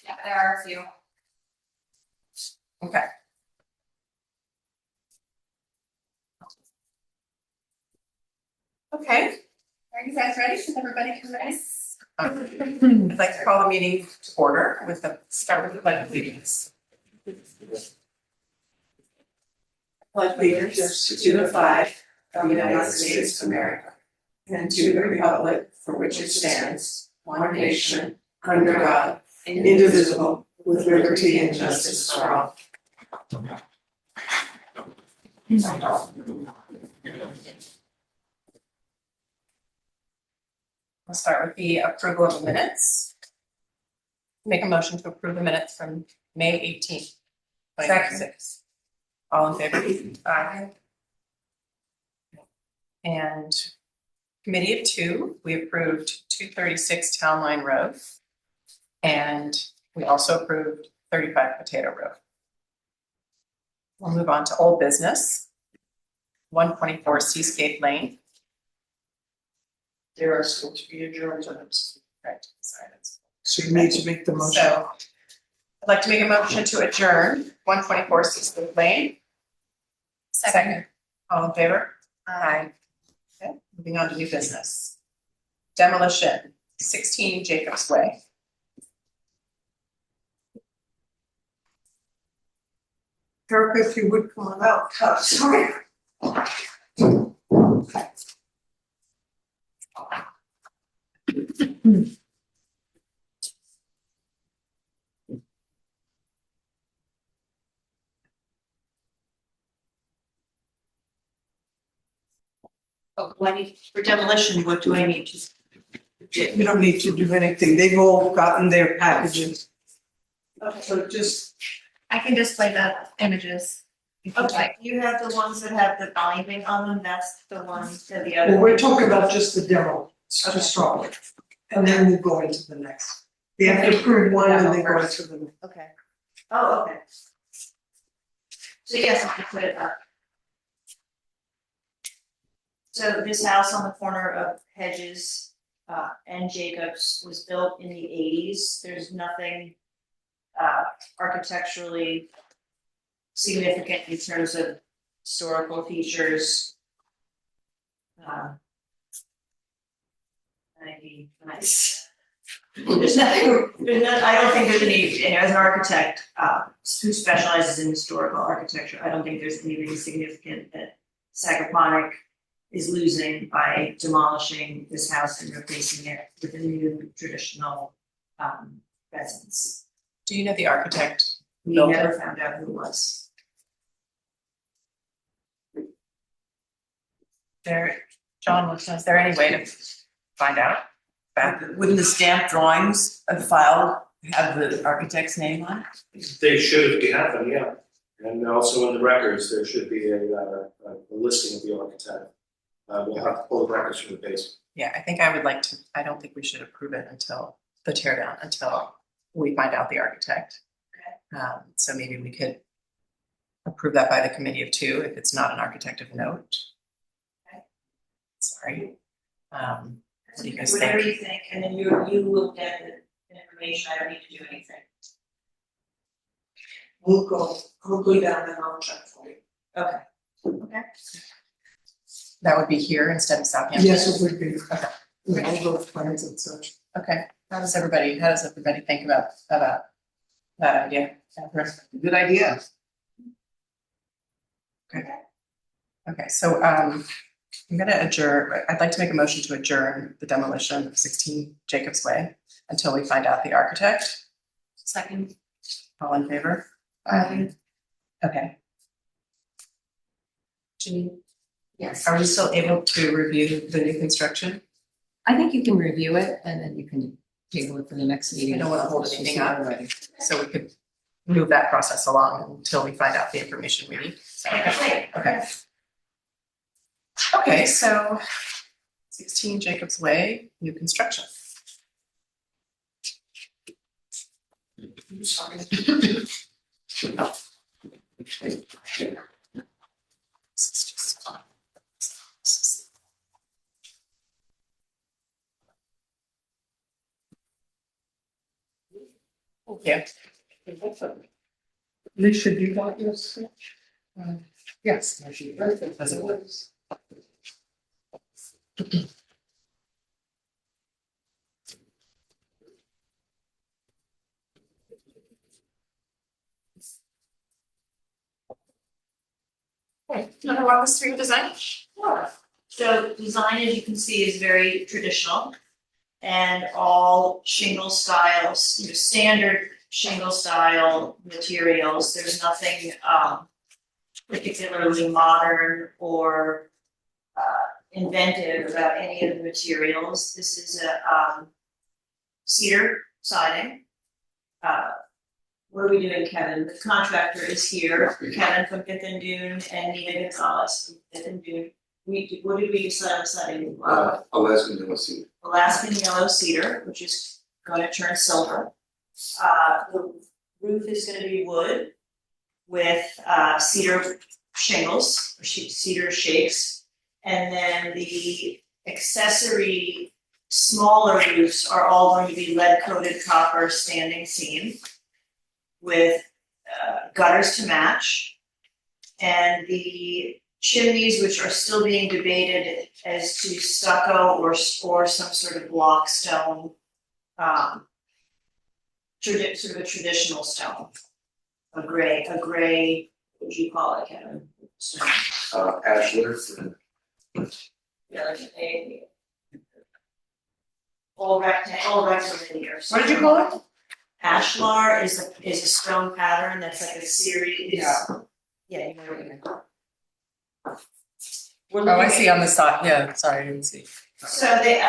Yeah, there are a few. Okay. Okay, are you guys ready? Is everybody ready? I'd like to call the meeting to order with the start with the pledge of allegiance. Pledge allegiance to the flag of the United States of America and to the republic for which it stands, one nation, under God, indivisible, with liberty and justice for all. We'll start with the approval of the minutes. Make a motion to approve the minutes from May 18th, 2026. All in favor? Aye. And committee of two, we approved 236 Town Line Road. And we also approved 35 Potato Road. We'll move on to old business. 124 Seascape Lane. There are still to be adjourned minutes. Right, sorry, that's. So you need to make the motion. So, I'd like to make a motion to adjourn 124 Seascape Lane. Second. All in favor? Aye. Okay, moving on to new business. Demolition, 16 Jacobs Way. Kirk, if you would come on out. Oh, sorry. Oh, do I need, for demolition, what do I need to? You don't need to do anything. They've all gotten their packages. Okay, So just, I can display the images. if you'd okay, like. you have the ones that have the binding on them, that's the ones that the well, other. we're talking about just the demo, Okay. to start with. And then we'll go into the next. We have to approve one and then go into the next. Okay. Oh, okay. So yes, I can put it up. So this house on the corner of Hedges and Jacobs was built in the 80s. There's nothing architecturally significant in terms of historical features. Nice. There's nothing, I don't think there's any, as an architect who specializes in historical architecture, I don't think there's anything significant that Sagaponic is losing by demolishing this house and replacing it with a new traditional residence. Do you know the architect? We Built never it? found out who it was. John, is there any way to find out? Wouldn't the stamp drawings of the file have the architect's name on it? They should, if we have them, yeah. And also in the records, there should be a listing of the architect. We'll have to pull the records from the basement. Yeah, I think I would like to, I don't think we should approve it until the tear down, until we find out the architect. So maybe we could approve that by the committee of two if it's not an architect of note. Okay. Sorry. What do you guys Whatever think? you think, and then you will get the information, I don't need to do anything. I'll go down and I'll check for you. Okay. Okay. That would be here instead of Southampton? Yes, it would be. With all those plans and such. Okay, how does everybody think about that idea? Good idea. Okay, so I'm gonna adjourn, I'd like to make a motion to adjourn the demolition of 16 Jacobs Way until we find out the architect. Second. All in favor? Okay. Jeanine, Yes, are we still able to review the new construction? I think you can review it and then you can table it for the next meeting. I don't wanna hold anything up. Already. So we could move that process along until we find out the information we need. So, okay. Okay, so 16 Jacobs Way, new construction. Yeah. Alicia, do you want your switch? Yes. Does it work? Okay, you wanna walk us through design? Sure. So design, as you can see, is very traditional. And all shingle styles, standard shingle style materials, there's nothing particularly modern or inventive about any of the materials. This is a cedar siding. What are we doing, Kevin? The contractor is here, Kevin from Fifth and Dune and Nina Gonzalez from Fifth and Dune. What did we decide on siding? Alaskan yellow cedar. Alaskan yellow cedar, which is going to turn silver. The roof is going to be wood with cedar shingles, or cedar shakes. And then the accessory smaller roofs are all going to be lead coated copper standing seam with gutters to match. And the chimneys, which are still being debated as to stucco or some sort of block stone, sort of a traditional stone, a gray, what would you call it, Kevin? Stone. Ashlar. Yeah, like a all rectilinear. What did you call it? Ashlar is a stone pattern that's like a series. Yeah. Yeah, you know what I mean. Oh, I see on the side, yeah, sorry, I didn't see. So they,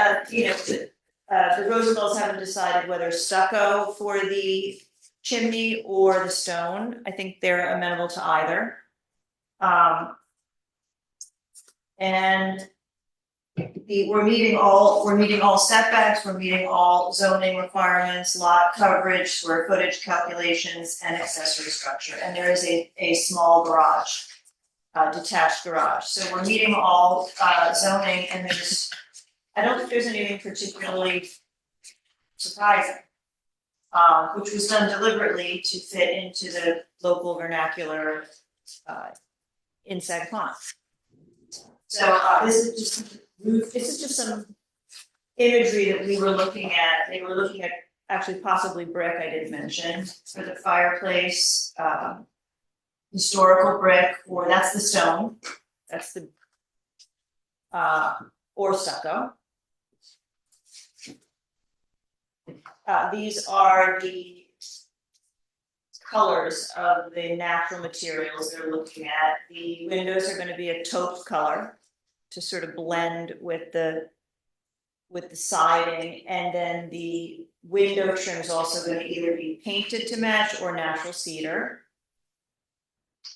the Roosevelts haven't decided whether stucco for the chimney or the stone. I think they're amenable to either. And we're meeting all setbacks, we're meeting all zoning requirements, lot coverage, square footage calculations, and accessory structure. And there is a small garage, detached garage. So we're meeting all zoning, and I don't think there's anything particularly surprising, which was done deliberately to fit into the local vernacular in Sagapon. So this is just some imagery that we were looking at. They were looking at actually possibly brick, I did mention, for the fireplace, historical brick, or that's the stone, that's the or stucco. These are the colors of the natural materials they're looking at. The windows are going to be a taupe color to sort of blend with the siding, and then the window trim is also going to either be painted to match or natural cedar.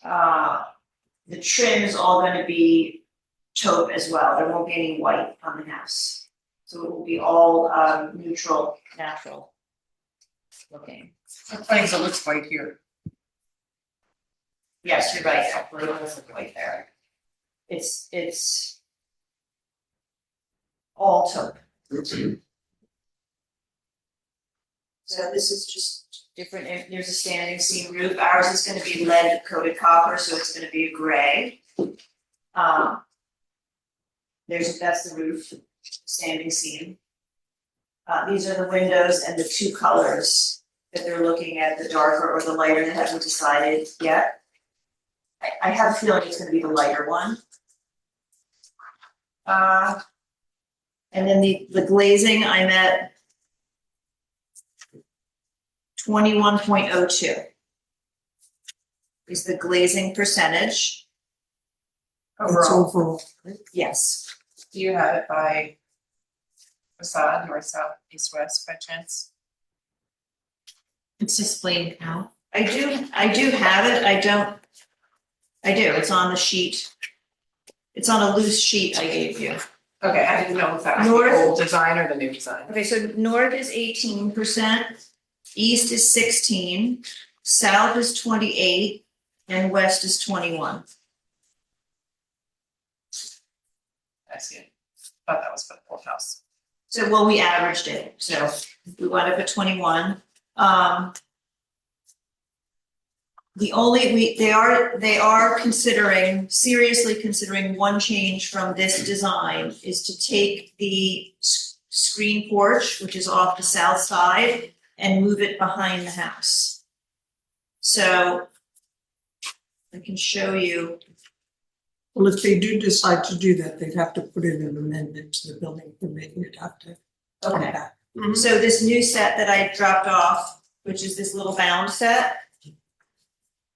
The trim is all going to be taupe as well. There won't be any white on the house. So it will be all neutral, natural looking. It's funny, so it looks white here. Yes, you're right, actually, it does look white there. It's all taupe. So this is just different, there's a standing seam roof. Ours is gonna be lead coated copper, so it's gonna be a gray. That's the roof, standing seam. These are the windows and the two colors that they're looking at, the darker or the lighter. They haven't decided yet. I have a feeling it's gonna be the lighter one. And then the glazing, I'm at 21.02 is the glazing percentage. It's Overall, overall. Yes. do you have it by facade, north, south, east, west by chance? It's displayed now. I do have it, it's on the sheet. It's on a loose sheet I gave you. Okay, I didn't know if that was North. the old design or the new design. Okay, so north is 18%, east is 16, south is 28, and west is 21. I see it. Thought that was for the whole house. So, well, we averaged it, so we wound up at 21. they are seriously considering one change from this design is to take the screen porch, which is off the south side, and move it behind the house. So I can show you, Well, if they do decide to do that, they'd have to put in an amendment to the building permit, you'd have to come okay. back. So this new set that I dropped off, which is this little bound set,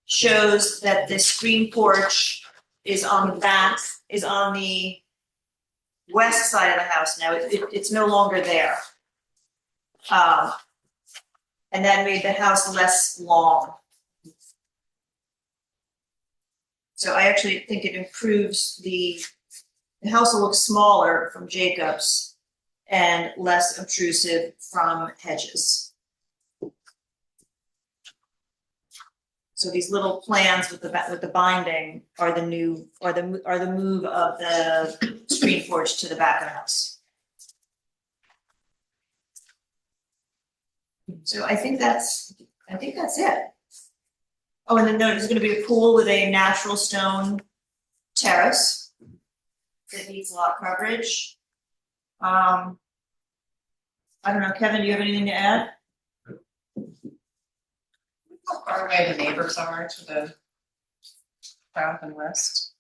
shows that the screen porch is on the west side of the house now. It's no longer there. And that made the house less long. So I actually think it improves the house will look smaller from Jacobs and less obtrusive from Hedges. So these little plans with the binding are the move of the screen porch to the back of the house. So I think that's it. Oh, and then there's gonna be a pool with a natural stone terrace that needs lot coverage. I don't know, Kevin, do you have anything to add? How far away the neighbors are to the south and west?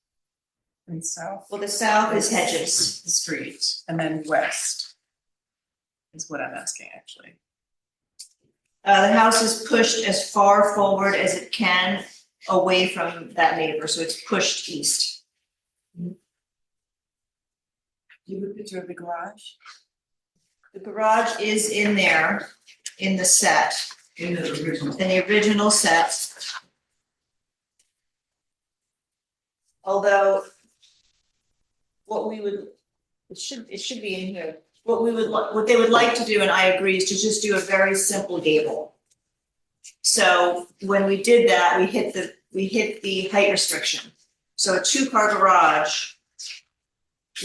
And south? Well, the south is Hedges. The street, and then west is what I'm asking, actually. The house is pushed as far forward as it can away from that neighbor, so it's pushed east. Do you have a picture of the garage? The garage is in there, in the set, In the original. in the original set. Although, it should be in here. What they would like to do, and I agree, is to just do a very simple gable. So when we did that, we hit the height restriction. So a 2-car garage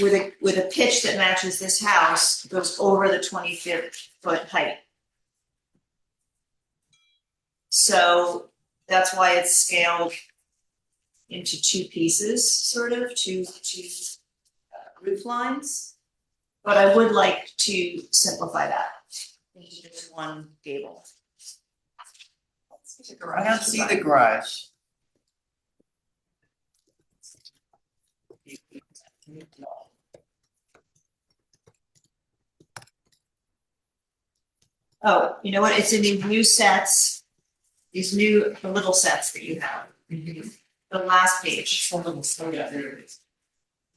with a pitch that matches this house goes over the 25-foot height. So that's why it's scaled into 2 pieces, sort of, two roof lines. But I would like to simplify that into just one gable. I don't see the garage. Oh, you know what? It's in these new sets, the little sets that you have. The last page.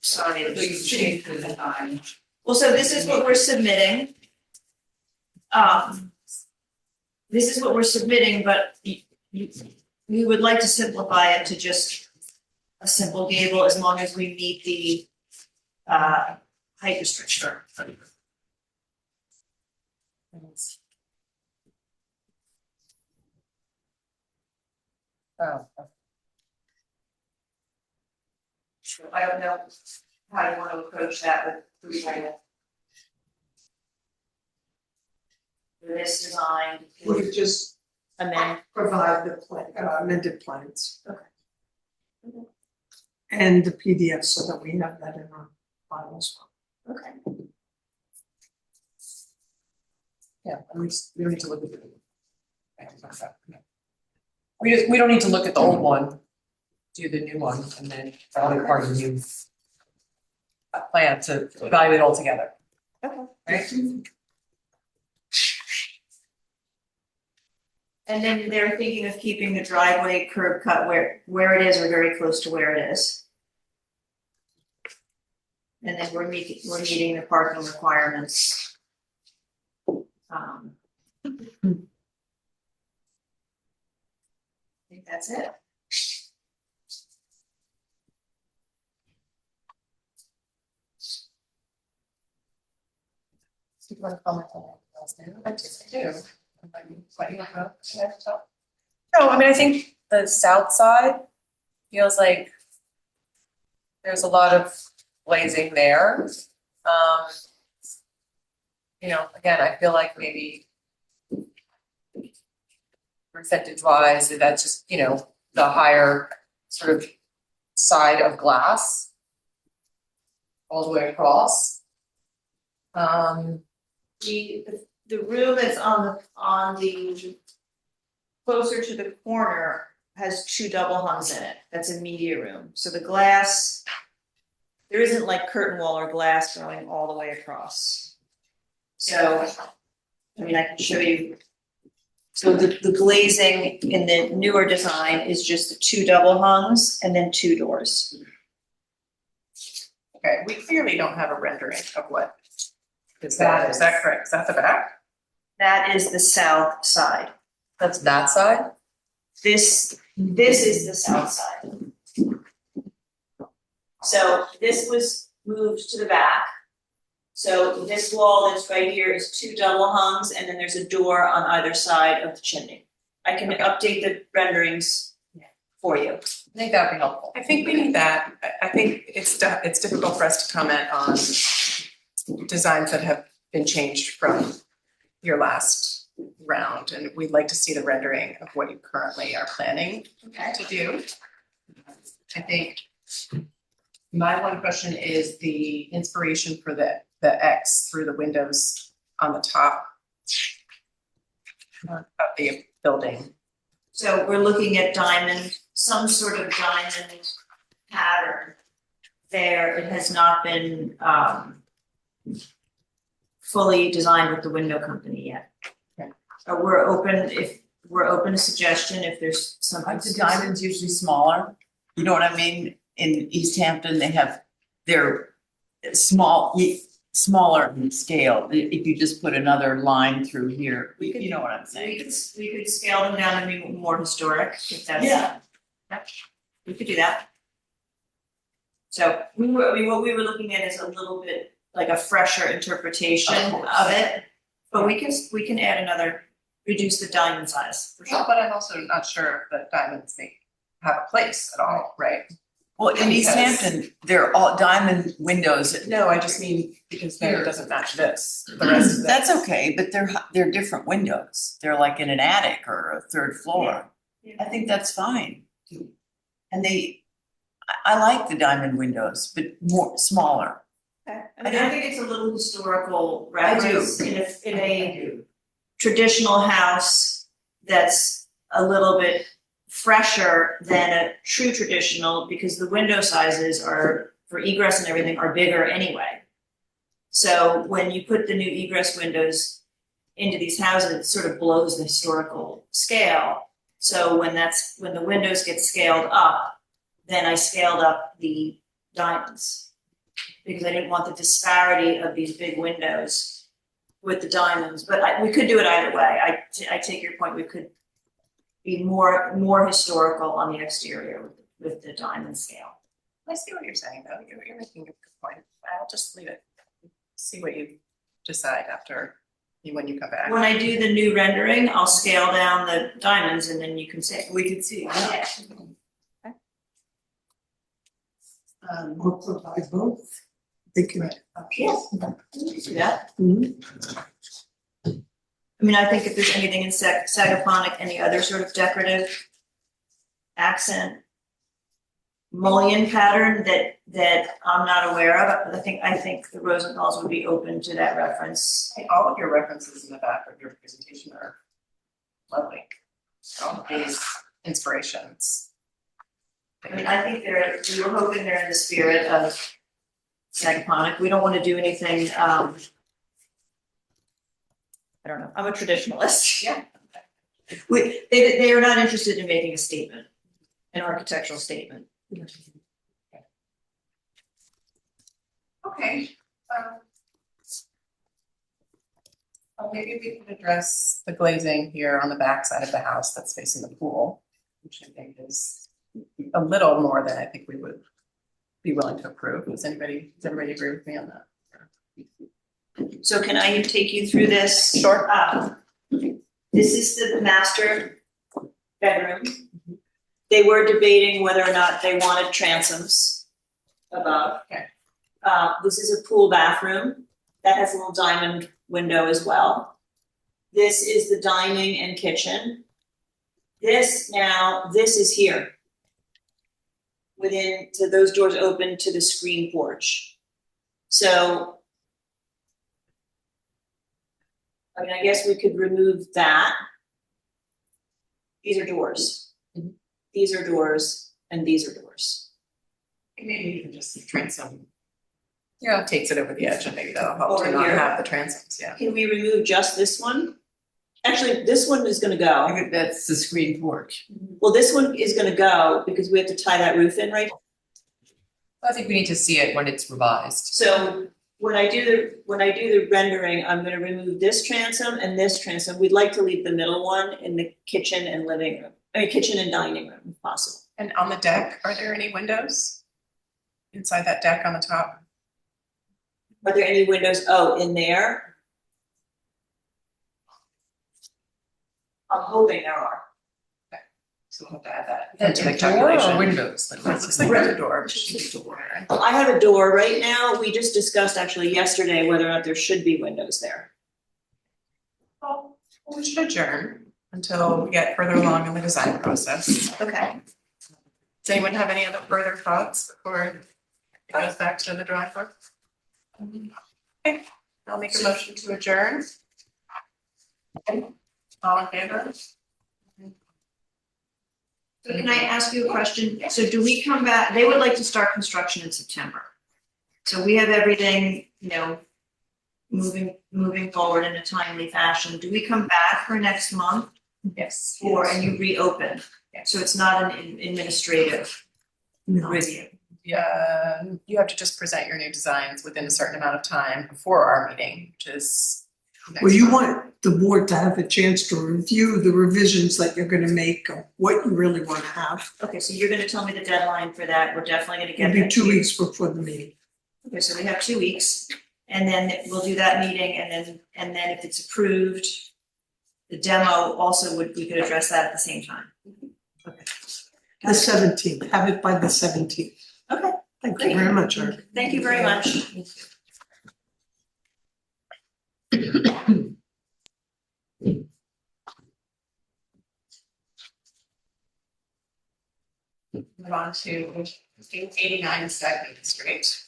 Sorry. Please change the design. Well, so this is what we're submitting. This is what we're submitting, but we would like to simplify it to just a simple gable as long as we meet the height restriction. Oh, So I don't know how you want to approach that with this design, We could just and then provide the amended plans. Okay. And the PDF so that we have that in our file as well. okay. yeah, we don't need to look at it. We don't need to look at the old one, do the new one, and then the other part of the new plan to evaluate all together. Okay. Right? And then they're thinking of keeping the driveway curb cut where it is or very close to where it is. And then we're meeting the parking requirements. I think that's it. Do you want to comment on that else now? I do. No, I mean, I think the south side feels like there's a lot of glazing there. You know, again, I feel like maybe percentage wise, that's just, you know, the higher sort of side of glass all the way across. The room that's on the closer to the corner has 2 double hungs in it. That's a media room. So the glass, there isn't like curtain wall or glass going all the way across. So, I mean, I can show you. So the glazing in the newer design is just the 2 double hungs and then 2 doors. Okay, we clearly don't have a rendering of what is that, is that correct? Is that the back? That is the south side. That's that side? This is the south side. So this was moved to the back. So this wall that's right here is 2 double hungs, and then there's a door on either side of the chimney. I can update the renderings for you. I think that'd be helpful. I think we need that. I think it's difficult for us to comment on designs that have been changed from your last round, and we'd like to see the rendering of what you currently are planning to do. I think my one question is the inspiration for the X through the windows on the top of the building. So we're looking at diamond, some sort of diamond pattern there. It has not been fully designed with the window company yet. Okay. We're open to suggestion if there's something. Aren't the diamonds usually smaller? You know what I mean? In East Hampton, they're smaller in scale. If you just put another line through here, you know what I'm saying? We could scale them down and be more historic if that's. Yeah. We could do that. So what we were looking at is a little bit like a fresher interpretation of it. But we can add another, reduce the diamond size for sure. But I'm also not sure that diamonds have a place at all, right? Well, in East Because- Hampton, they're all diamond windows. No, I just mean because then it doesn't match this, the rest of this. That's okay, but they're different windows. They're like in an attic or a third floor. Yeah. I think that's fine. And I like the diamond windows, but smaller. Okay. I mean, I think it's a little historical I do. reference in a traditional house that's a little bit fresher than a true traditional, because the window sizes are, for egress and everything, are bigger anyway. So when you put the new egress windows into these houses, it sort of blows the historical scale. So when the windows get scaled up, then I scaled up the diamonds, because I didn't want the disparity of these big windows with the diamonds. But we could do it either way. I take your point. We could be more historical on the exterior with the diamond scale. I see what you're saying, though. You're making a good point. I'll just leave it. See what you decide when you come back. When I do the new rendering, I'll scale down the diamonds and then you can see. We can see. Yeah. Or provide both. They can. Yes. Do that. Mhm. I mean, I think if there's anything in Sagaponic, any other sort of decorative accent mullion pattern that I'm not aware of, I think the Rosenthal's would be open to that reference. All of your references in the back of your presentation are lovely. All of these inspirations. I mean, I think we were hoping they're in the spirit of Sagaponic. We don't want to do anything, I don't know, I'm a traditionalist. Yeah. They are not interested in making a statement, an architectural statement. Okay. Maybe we could address the glazing here on the back side of the house that's facing the pool, which I think is a little more than I think we would be willing to approve. Does everybody agree with me on that? So can I take you through this? Sure. This is the master bedroom. They were debating whether or not they wanted transoms above. Okay. This is a pool bathroom that has a little diamond window as well. This is the dining and kitchen. This is here. So those doors open to the screen porch. So, I mean, I guess we could remove that. These are doors. Mhm. These are doors, and these are doors. Maybe even just the transom Yeah. takes it over the edge, and maybe that'll help Over to not here. have the transoms, yeah. Can we remove just this one? Actually, this one is gonna go. I think that's the screen porch. Well, this one is gonna go because we have to tie that roof in, right? I think we need to see it when it's revised. So when I do the rendering, I'm gonna remove this transom and this transom. We'd like to leave the middle one in the kitchen and living room, kitchen and dining room if possible. And on the deck, are there any windows? Inside that deck on the top? Are there any windows? Oh, in there? I'm hoping there are. So we'll have to add that And into the door or calculation. windows? It looks like there's a door. I have a door right now. We just discussed actually yesterday whether or not there should be windows there. Well, we should adjourn until we get further along in the design process. Okay. Does anyone have any other further thoughts before it goes back to the drawing board? Okay, I'll make a motion to adjourn. All in favor? So can I ask you a question? So do we come back, they would like to start construction in September. So we have everything, moving forward in a timely fashion. Do we come back for next month Yes. and you reopen? So it's not an administrative No. review. Yeah, you have to just present your new designs within a certain amount of time before our meeting, which is next Well, you month. want the board to have a chance to review the revisions that you're gonna make, of what you really wanna have. Okay, so you're gonna tell me the deadline for that. We're definitely gonna get It'll be that 2 to you. weeks before the meeting. Okay, so we have 2 weeks, and then we'll do that meeting, and then if it's approved, the demo also we could address that at the same time. Okay. The 17th, have it by the 17th. Okay, Thank you very much, Art. thank you very much. Move on to 89 Stagnant Street.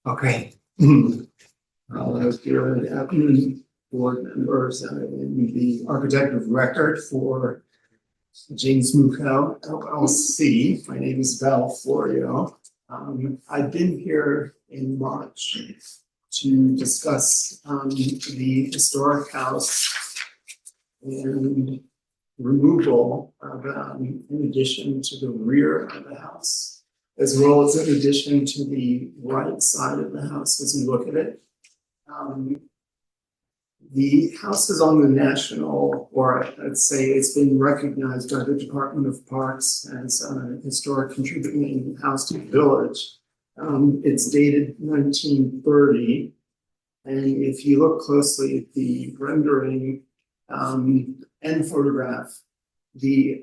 Okay. Good afternoon, board members, and the architect of record for James Muco LLC. My name is Val Florio. I've been here in March to discuss the historic house and removal of in addition to the rear of the house, as well as in addition to the right side of the house as you look at it. The house is on the national, or I'd say it's been recognized by the Department of Parks as a historic contributing house to the village. It's dated 1930, and if you look closely at the rendering and photograph, the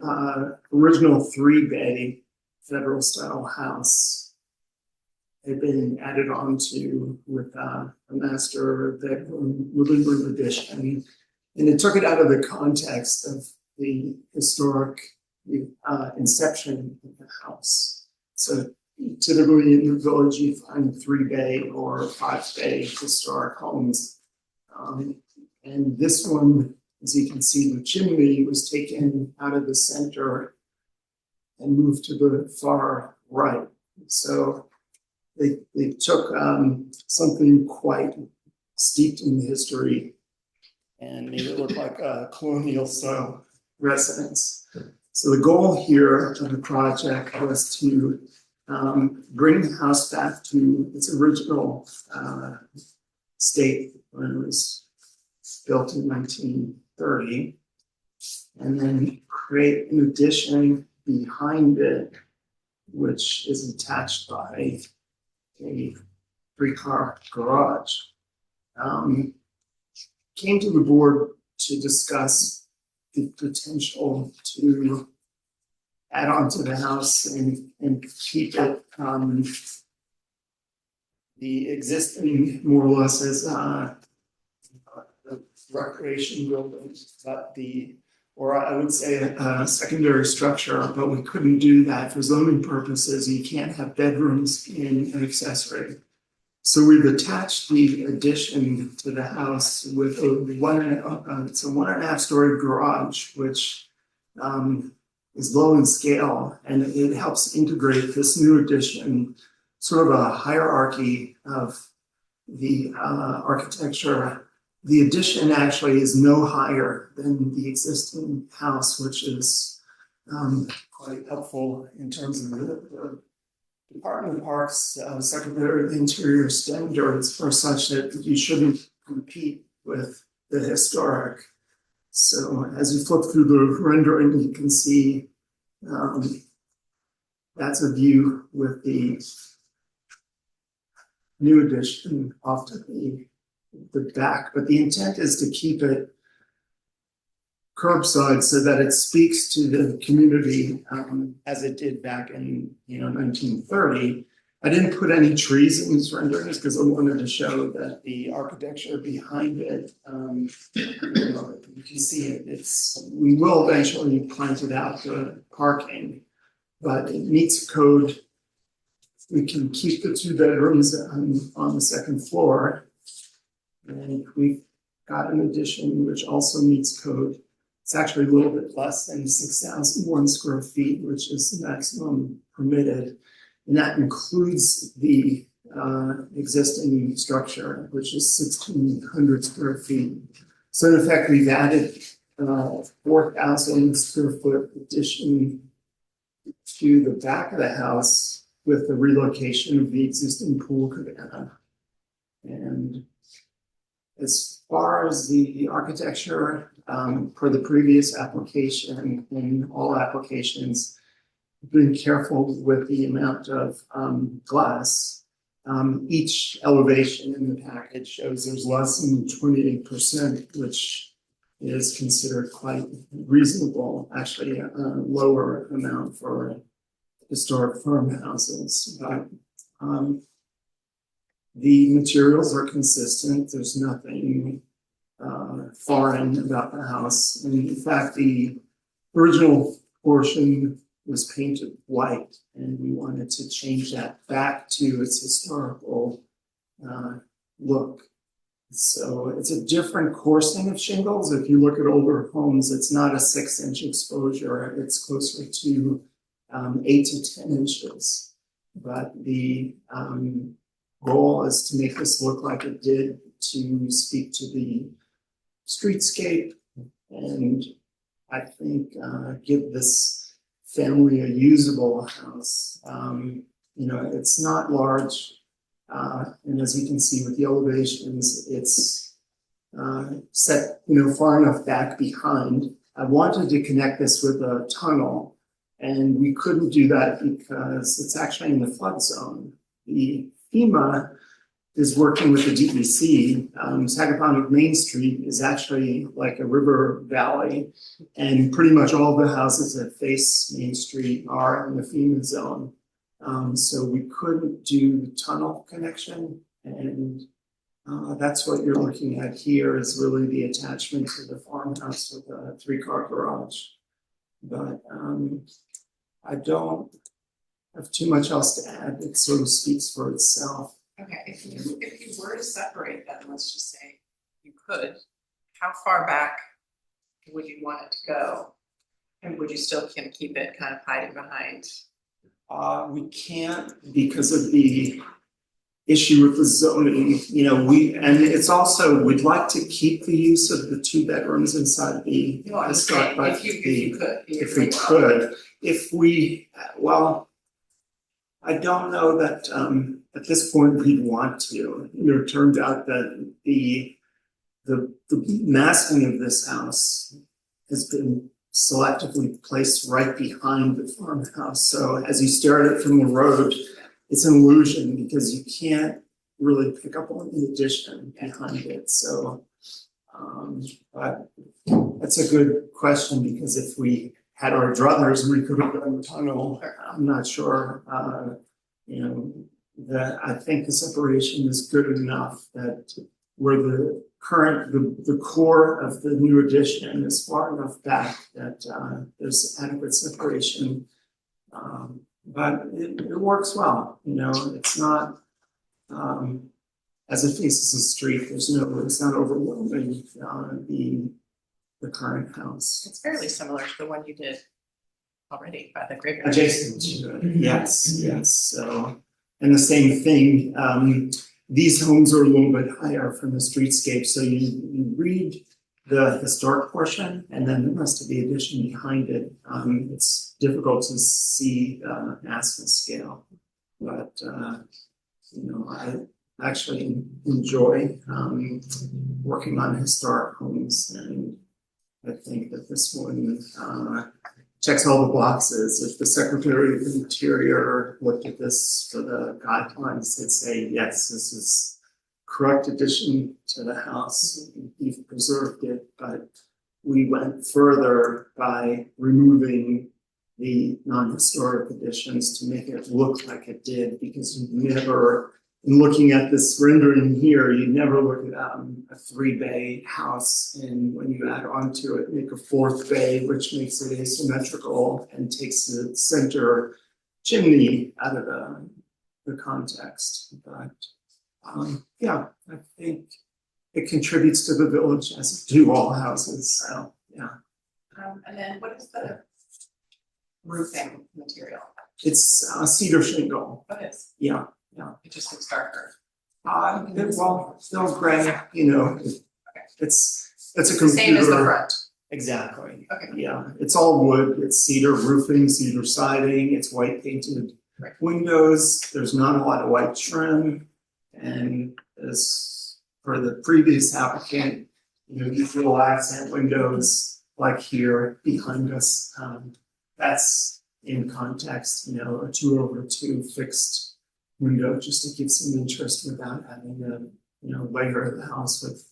original 3-bay federal style house had been added on to with a master bedroom, living room addition. And it took it out of the context of the historic inception of the house. So typically in the village, you find 3-bay or 5-bay historic homes. And this one, as you can see, the chimney was taken out of the center and moved to the far right. So they took something quite steeped in history and made it look like a colonial style residence. So the goal here of the project was to bring the house back to its original state when it was built in 1930. And then create an addition behind it, which is attached by a 3-car garage. Came to the board to discuss the potential to add on to the house and keep it, the existing more or less as the recreation building, but or I would say a secondary structure, but we couldn't do that for zoning purposes. You can't have bedrooms in an accessory. So we've attached the addition to the house with it's a 1.5 story garage, which is low in scale, and it helps integrate this new addition, sort of a hierarchy of the architecture. The addition actually is no higher than the existing house, which is quite helpful in terms of the Department of Parks Secretary of the Interior standards for such that you shouldn't compete with the historic. So as you flip through the rendering, you can see that's a view with the new addition off to the back, but the intent is to keep it curbside so that it speaks to the community as it did back in 1930. I didn't put any trees in these renderings because I wanted to show that the architecture behind it, you can see it. We will eventually plant it out to parking, but it meets code. We can keep the 2 bedrooms on the second floor. And we've got an addition which also meets code. It's actually a little bit less than 6,001 square feet, which is the maximum permitted. And that includes the existing structure, which is 1,600 square feet. So in effect, we've added 4,000 square foot addition to the back of the house with the relocation of the existing pool cabana. And as far as the architecture, per the previous application and all applications, been careful with the amount of glass. Each elevation in the package shows there's less than 28%, which is considered quite reasonable, actually a lower amount for historic farmhouses. But the materials are consistent. There's nothing foreign about the house. And in fact, the original portion was painted white, and we wanted to change that back to its historical look. So it's a different coursing of shingles. If you look at older homes, it's not a 6-inch exposure. It's closer to 8 to 10 inches. But the goal is to make this look like it did, to speak to the streetscape, and I think give this family a usable house. It's not large, and as you can see with the elevations, it's set far enough back behind. I wanted to connect this with a tunnel, and we couldn't do that because it's actually in the flood zone. The FEMA is working with the DEC. Sagaponic Main Street is actually like a river valley, and pretty much all the houses that face Main Street are in the FEMA zone. So we couldn't do the tunnel connection, and that's what you're looking at here is really the attachment to the farmhouse with a 3-car garage. But I don't have too much else to add. It sort of speaks for itself. Okay, if you were to separate them, let's just say you could, how far back would you want it to go? And would you still keep it kind of hiding behind? We can't because of the issue with the zoning, and it's also, we'd like to keep the use of the 2 bedrooms inside the historic, but if we could, I don't know that at this point, we'd want to. It turned out that the massing of this house has been selectively placed right behind the farmhouse. So as you stare at it from the road, it's an illusion because you can't really pick up on the addition behind it. So, but that's a good question because if we had our druthers, we could have done the tunnel. I'm not sure, that I think the separation is good enough that where the core of the new addition is far enough back that there's adequate separation. But it works well, it's not, as it faces the street, it's not overwhelming, the current house. It's fairly similar to the one you did already by the graveyard. Adjacent to it, yes, so, and the same thing, these homes are a little bit higher from the streetscape, so you read the historic portion and then the rest of the addition behind it. It's difficult to see the massive scale, but I actually enjoy working on historic homes, and I think that this one checks all the boxes. If the Secretary of the Interior looked at this for the guidelines, they'd say, yes, this is correct addition to the house. We've preserved it, but we went further by removing the non-historic additions to make it look like it did, because you never, in looking at this rendering here, you never look at a 3-bay house, and when you add onto it, make a 4th bay, which makes it asymmetrical and takes the center chimney out of the context. But yeah, I think it contributes to the village as do all houses. So yeah, And then what is the roofing material? it's cedar shingle. What is? Yeah. It just looks darker. Well, still gray. It's a computer. Same as the front. Exactly. Okay. Yeah, it's all wood. It's cedar roofing, cedar siding. It's white painted Right. windows. There's not a lot of white trim. And as for the previous applicant, these little accent windows like here behind us, that's in context, a 2/2 fixed window just to give some interest without having to, layer the house with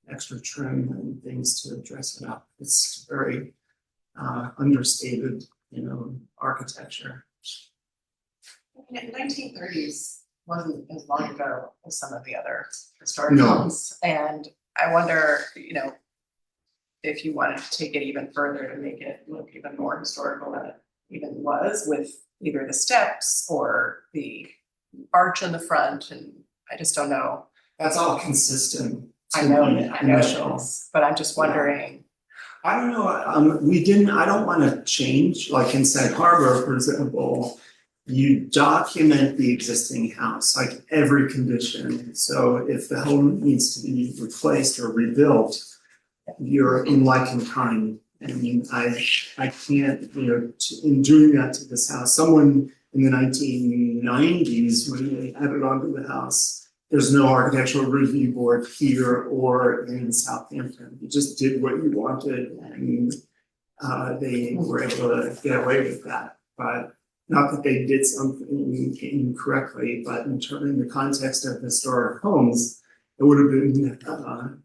extra trim and things to dress it up. It's very understated, architecture. In 1930s wasn't as long ago as some of the other historic No. homes, and I wonder, if you wanted to take it even further to make it look even more historical than it even was, with either the steps or the arch in the front, and I just don't know. That's all consistent. I to know the it initial. is, but I'm just wondering. I don't know, I don't want to change, like in Sag Harbor, for example, you document the existing house, like every condition. So if the home needs to be replaced or rebuilt, you're in like and kind. I mean, I can't, in doing that to this house, someone in the 1990s, when they added onto the house, there's no architectural review board here or in Southampton. You just did what you wanted, and they were able to get away with that. But not that they did something incorrectly, but in the context of historic homes, it would have been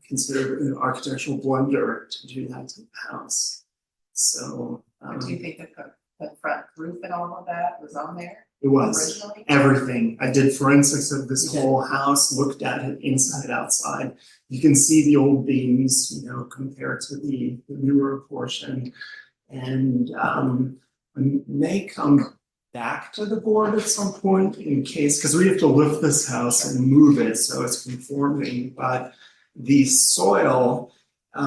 considered an architectural blunder to do that to the house. So Do you think that the front roof and all of that was on there it was originally? everything. I did forensics of this whole house, looked at it inside, outside. You can see the old beams, compared to the newer portion. And I may come back to the board at some point in case, because we have to lift this house and move it so it's conforming. But the soil, a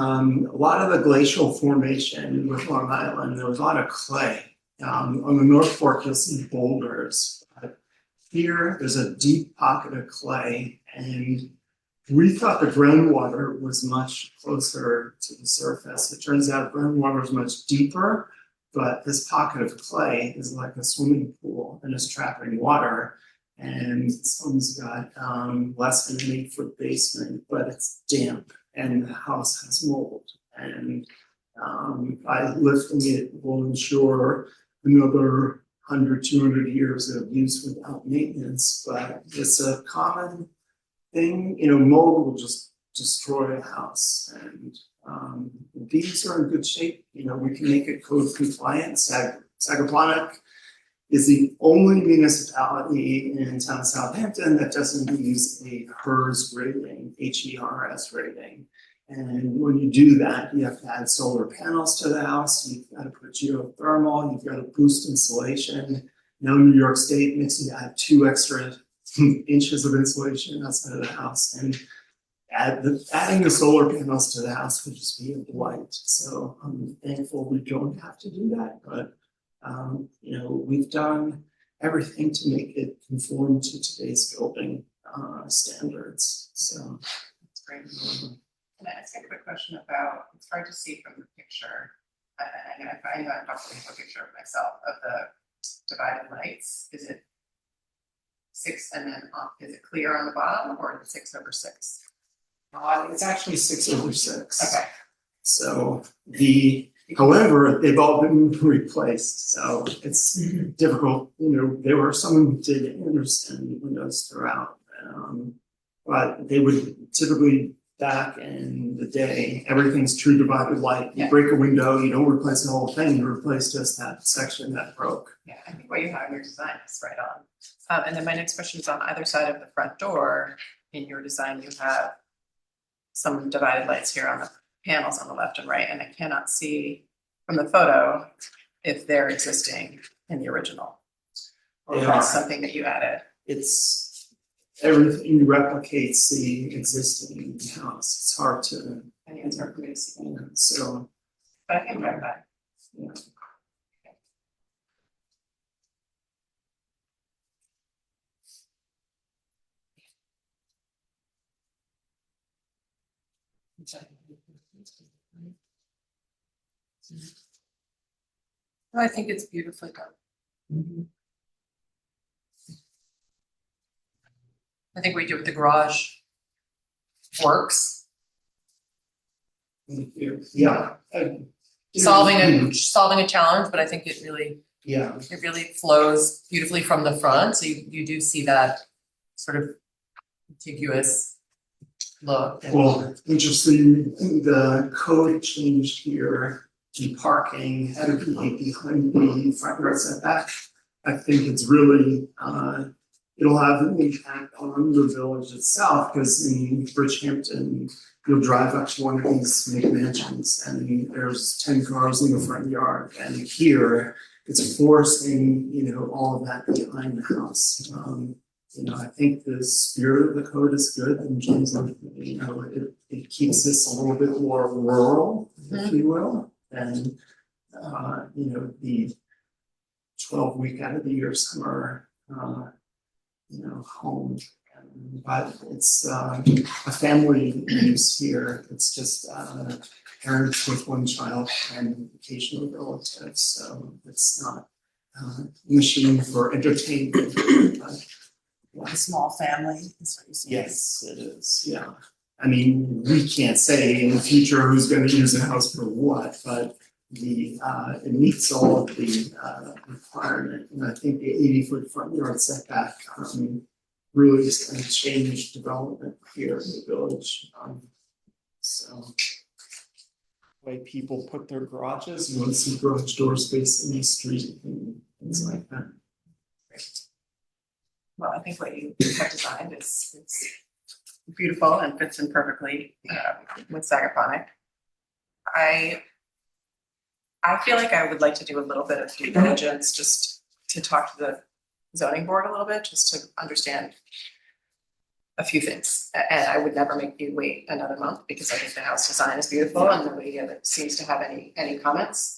lot of the glacial formation with Long Island, there was a lot of clay. On the North Fork, you'll see boulders. But here, there's a deep pocket of clay, and we thought the groundwater was much closer to the surface. It turns out groundwater is much deeper, but this pocket of clay is like a swimming pool and is trapping water. And someone's got less than an 8-foot basement, but it's damp and the house has mold. And lifting it will ensure another 100, 200 years of use without maintenance, but it's a common thing, mold will just destroy a house. And these are in good shape, we can make it code compliant. Sagaponic is the only municipality in town of Southampton that doesn't use a HERS rating, HERS rating. And when you do that, you have to add solar panels to the house, you've got to put geothermal, you've got to boost insulation. Now New York State makes you add 2 extra inches of insulation outside of the house, and adding the solar panels to the house would just be a blight. So I'm thankful we don't have to do that, but we've done everything to make it conform to today's building standards. So That's great. Can I ask a quick question about, it's hard to see from the picture, and I know I'm not looking at a picture of myself, of the divided lights, is it 6 and then is it clear on the bottom, or is it 6/6? it's actually 6/6. Okay. So however, they've all been replaced, so it's difficult, there were some who did Anderson windows throughout. But they would typically, back in the day, everything's true divided light. You Yeah. break a window, you don't replace the whole thing, you replace just that section that broke. Yeah, I think what you have in your design is right on. And then my next question is, on either side of the front door, in your design, you have some divided lights here on the panels on the left and right, and I cannot see from the photo if they're existing in the original. Or They if that's are. something that you added. Everything replicates the existing house, it's hard to, I think it's hard for me to see, so, but I can grab that. yeah. I think it's beautifully done. I think we do with the garage works, Yeah. solving a challenge, but I think it really Yeah, flows beautifully from the front, so you do see that sort of contiguous look. well, interesting, the code changed here, the parking had to be behind the front yard setback. I think it's really, it'll have an impact on the village itself, because in Bridgehampton, you'll drive up to one of these McMansions and there's 10 cars in the front yard, and here it's forcing, all of that behind the house. I think the spirit of the code is good in terms of, it keeps this a little bit more rural, if you will, and the 12-week out of the year summer, home. But it's a family use here. It's just parents with one child and occasional relatives. So it's not a machine for entertainment. But, A small family, is what you're saying. yes, it is. Yeah. I mean, we can't say in the future who's going to use the house for what, but it meets all of the requirement. And I think the 80-foot front yard setback really is going to change development here in the village. So, the way people put their garages, you want to see garage doors facing the street and things like that. Well, I think what you have designed is beautiful and fits in perfectly with Sagaponic. I feel like I would like to do a little bit of due diligence just to talk to the zoning board a little bit, just to understand a few things. And I would never make you wait another month, because I think the house design is beautiful and nobody seems to have any comments.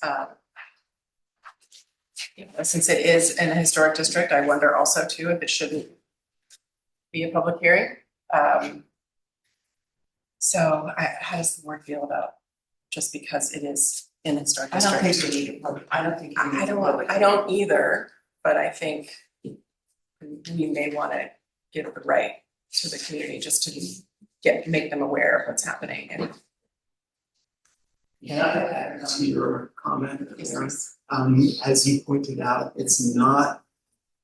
Since it is in a historic district, I wonder also too if it shouldn't be a public hearing. So how does the board feel about, just because it is in a historic I don't district? think we need a public, I don't think we need I a public. don't either, but I think we may wanna give the right to the community just to make them aware of what's happening and. Can I add to your comment Yes, there? please. As you pointed out, it's not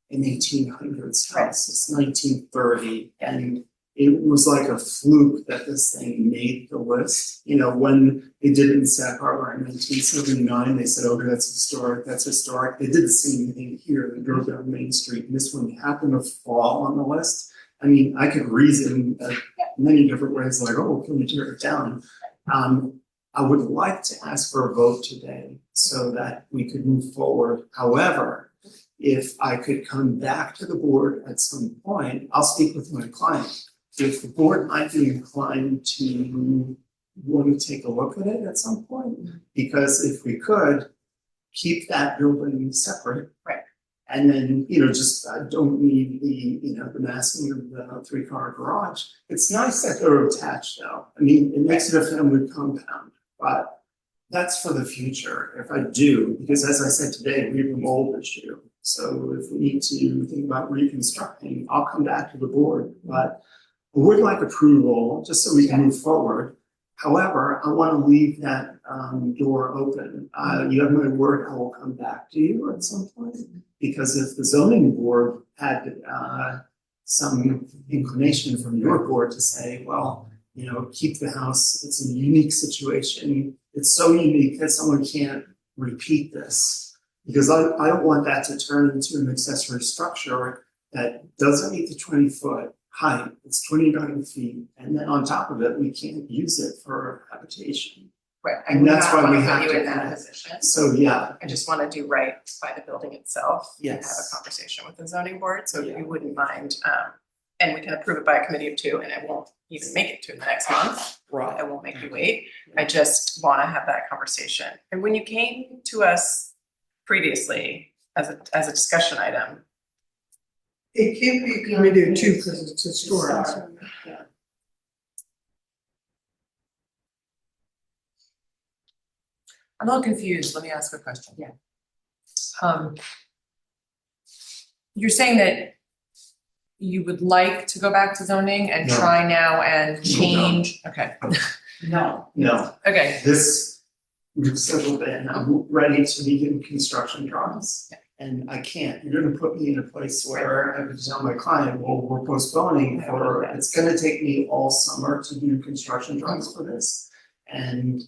an 1800s Right. house, it's 1930, and it was like a fluke that this thing made the list. You know, when they did it in Sag Harbor in 1979, they said, "Oh, that's historic, that's historic." They did the same thing here. They drove down Main Street, and this one happened to fall on the list. I mean, I could reason many different ways, like, "Oh, can we tear it down?" I would like to ask for a vote today so that we could move forward. However, if I could come back to the board at some point, I'll speak with my client. If the board might be inclined to want to take a look at it at some point, because if we could, keep that building separate. Right. And then, just, I don't need the massing of the 3-car garage. It's nice that they're attached though. I mean, it makes it a family compound, but that's for the future if I do, because as I said today, we have a mold issue. So if we need to think about reconstructing, I'll come back to the board, but I would like approval just so we can move forward. However, I want to leave that door open. You have my word, I will come back to you at some point. Because if the zoning board had some inclination from your board to say, well, keep the house, it's a unique situation. It's so unique that someone can't repeat this. Because I don't want that to turn into an accessory structure that doesn't meet the 20-foot height, it's 29 feet, and then on top of it, we can't use it for habitation. Right, And that's why we I have would not want to put to you in that connect. position. So, yeah, I just wanna do right by the building itself. And have Yes. a conversation with the zoning board, so if Yeah. you wouldn't mind, and we can approve it by a committee of 2, and it won't even make it to the next month. right. I won't make you wait. I just wanna have that conversation. And when you came to us previously as a discussion item, It can't be a committee of 2 because it's historic. Yeah. I'm a little confused, let me ask a question. Yeah. You're saying that you would like to go back to zoning and No. try now and change, okay, No. No, okay, we've settled in, I'm ready to begin construction drawings. Yeah. And I can't, you're gonna put me in a place where I could tell my client, well, we're postponing for, it's gonna take me all summer to do construction drawings for this. And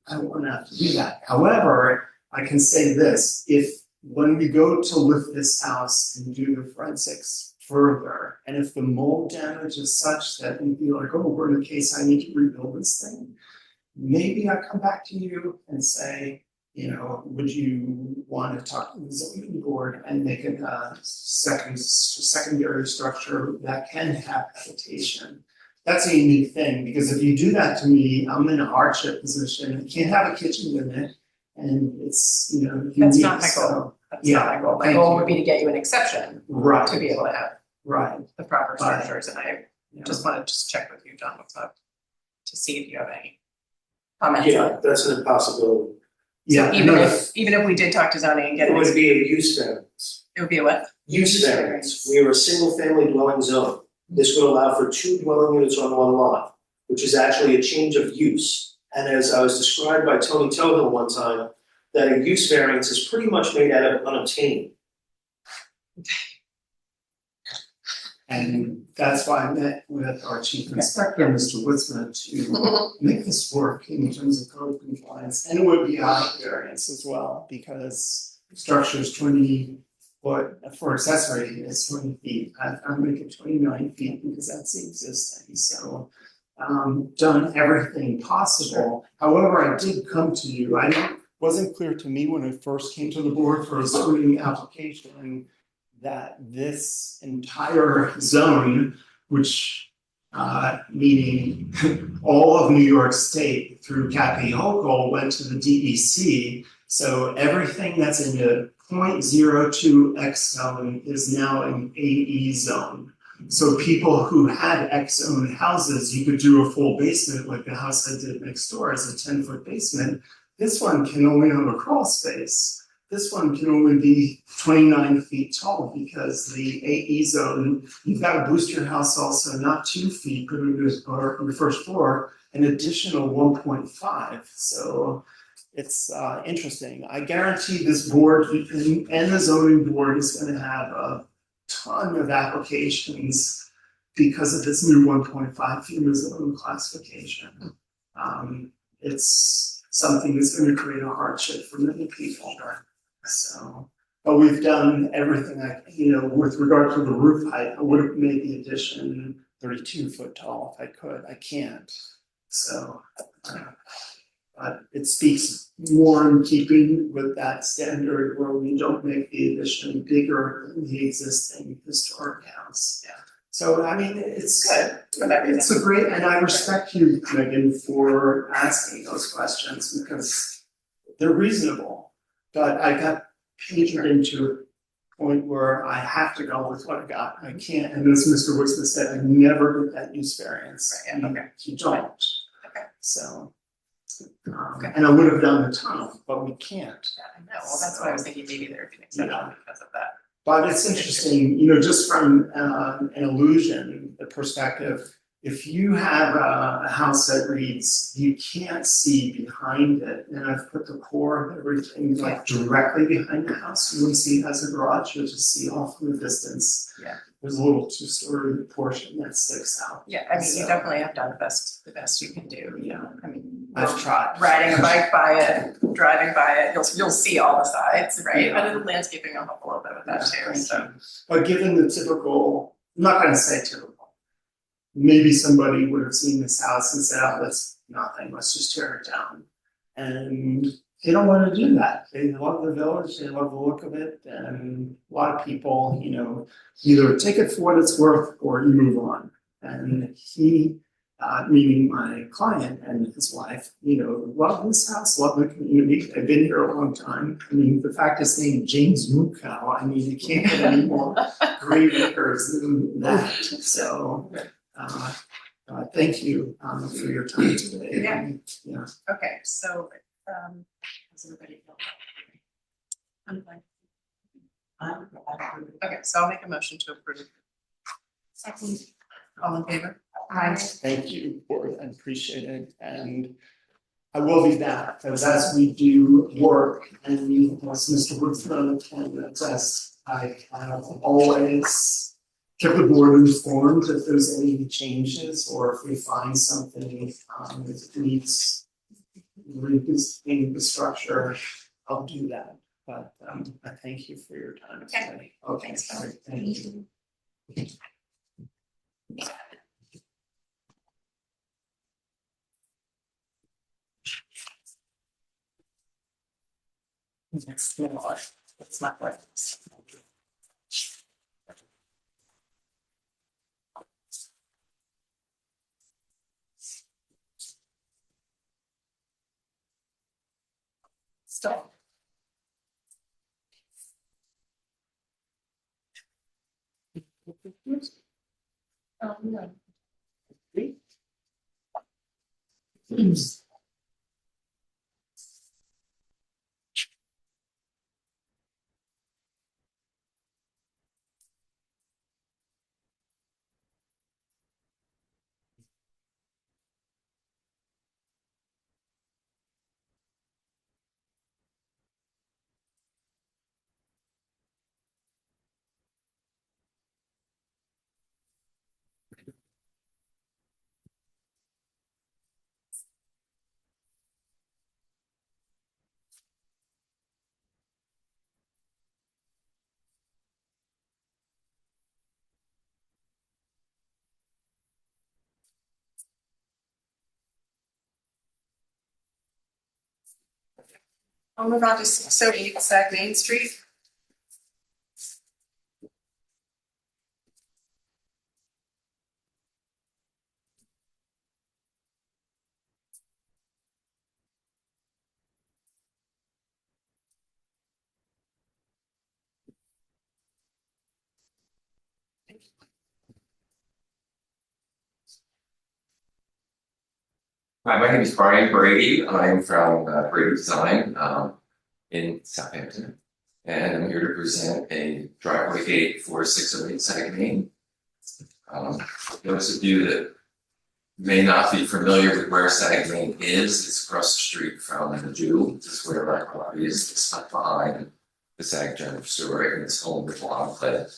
I don't wanna have to do that. However, I can say this, if, when we go to lift this house and do the forensics further, and if the mold damage is such that we feel like, oh, we're in a case I need to rebuild this thing, maybe I come back to you and say, would you want to talk to the zoning board and make it a secondary structure that can have habitation? That's a unique thing, because if you do that to me, I'm in a hardship position. I can't have a kitchen unit, and it's, unique. that's not my So, goal. That's not my goal. My thank goal you. would be to get you an exception Right, to be able to have right. the proper Right. structures, and I Yeah. just wanna check with you, John, what's up, to see if you have any comments on Yeah, it. that's an impossibility. Yeah, Even no, if we did talk to zoning and get It would it, be a use variance. it would be a what? Use variance, we are a single family dwelling zone. This would allow for 2 dwelling units on 1 lot, which is actually a change of use. And as I was described by Tony Tohill one time, that a use variance is pretty much made out of unobtainium. and that's why I met with our chief inspector, Mr. Woodsman, to make this work in terms of code compliance. And it would be a height variance as well, because structure is 20 foot, for accessory is 20 feet. I'll make it 29 feet because that's the existing, so done everything possible. However, I did come to you, wasn't clear to me when I first came to the board for a zoning application that this entire zone, which meaning all of New York State through Capihoko went to the DEC. So everything that's in the 0.02 X zone is now in AE zone. So people who had X zone houses, you could do a full basement like the house I did next door as a 10-foot basement. This one can only have a crawl space. this one can only be 29 feet tall because the AE zone, you've got to boost your house also not 2 feet, put it in your first floor, an additional 1.5. So it's interesting. I guarantee this board and the zoning board is going to have a ton of applications because of this new 1.5 FEMA zone classification. It's something that's going to create a hardship for many people. So, but we've done everything with regard to the roof height. I would have made the addition 32 foot tall if I could. I can't. So, but it speaks more in keeping with that standard where we don't make the addition bigger than the existing historic house. Yeah. So, I mean, it's good. It's a great, and I respect you, Megan, for asking those questions because they're reasonable. But I got painted into a point where I have to go with what I got. I can't, and as Mr. Woodsman said, I never get that use variance. Right, yeah, okay. You don't. Okay. So, and I would have done the tunnel, but we can't. Yeah, I know, well, that's what I was thinking, maybe there would be an exception because of that. But it's interesting, just from an illusion perspective, if you have a house that reads, you can't see behind it, and I've put the core of everything like directly behind the house, you wouldn't see it as a garage, you'll just see off in the distance. Yeah. There's a little 2-story portion that sticks out. Yeah, I mean, you So, definitely have done the best you can do. Yeah. I mean, I've tried. riding a bike by it, driving by it, you'll see all the sides, right? Yeah. But the landscaping will help a little bit with that too, so. But given the typical, I'm not gonna say typical, maybe somebody would have seen this house and said, oh, that's nothing, let's just tear it down. And they don't wanna do that. They love the village, they love the look of it, and a lot of people, either take it for what it's worth or you move on. And he, meaning my client and his wife, love this house, love the community. They've been here a long time. I mean, the fact is named James Mukow, I mean, you can't get any more great acres than that. So, thank you for your time today. Yeah. Yeah. Okay, so, how's everybody feel? I'm fine. Okay, so I'll make a motion to approve. Second. All in favor? Thank you, board, I appreciate it, and I will be back, because as we do work, and as Mr. Woodson can attest, I have always kept the board informed if there's any changes, or if we find something, that needs revisiting the structure, I'll do that, but, I thank you for your time today. Okay, Thanks, sorry, thank you. It's not, it's not right. Stop. No. I'll move on to 608 Sag Main Street. Hi, my name is Brian Brady. I'm from Brady Design. in Southampton. And I'm here to present a driveway gate for 608 Sagamine. Those of you that may not be familiar with where Sagamine is, it's across the street from the Jew. This is where my property is. It's not behind the Sag General Store, and it's home with enclave.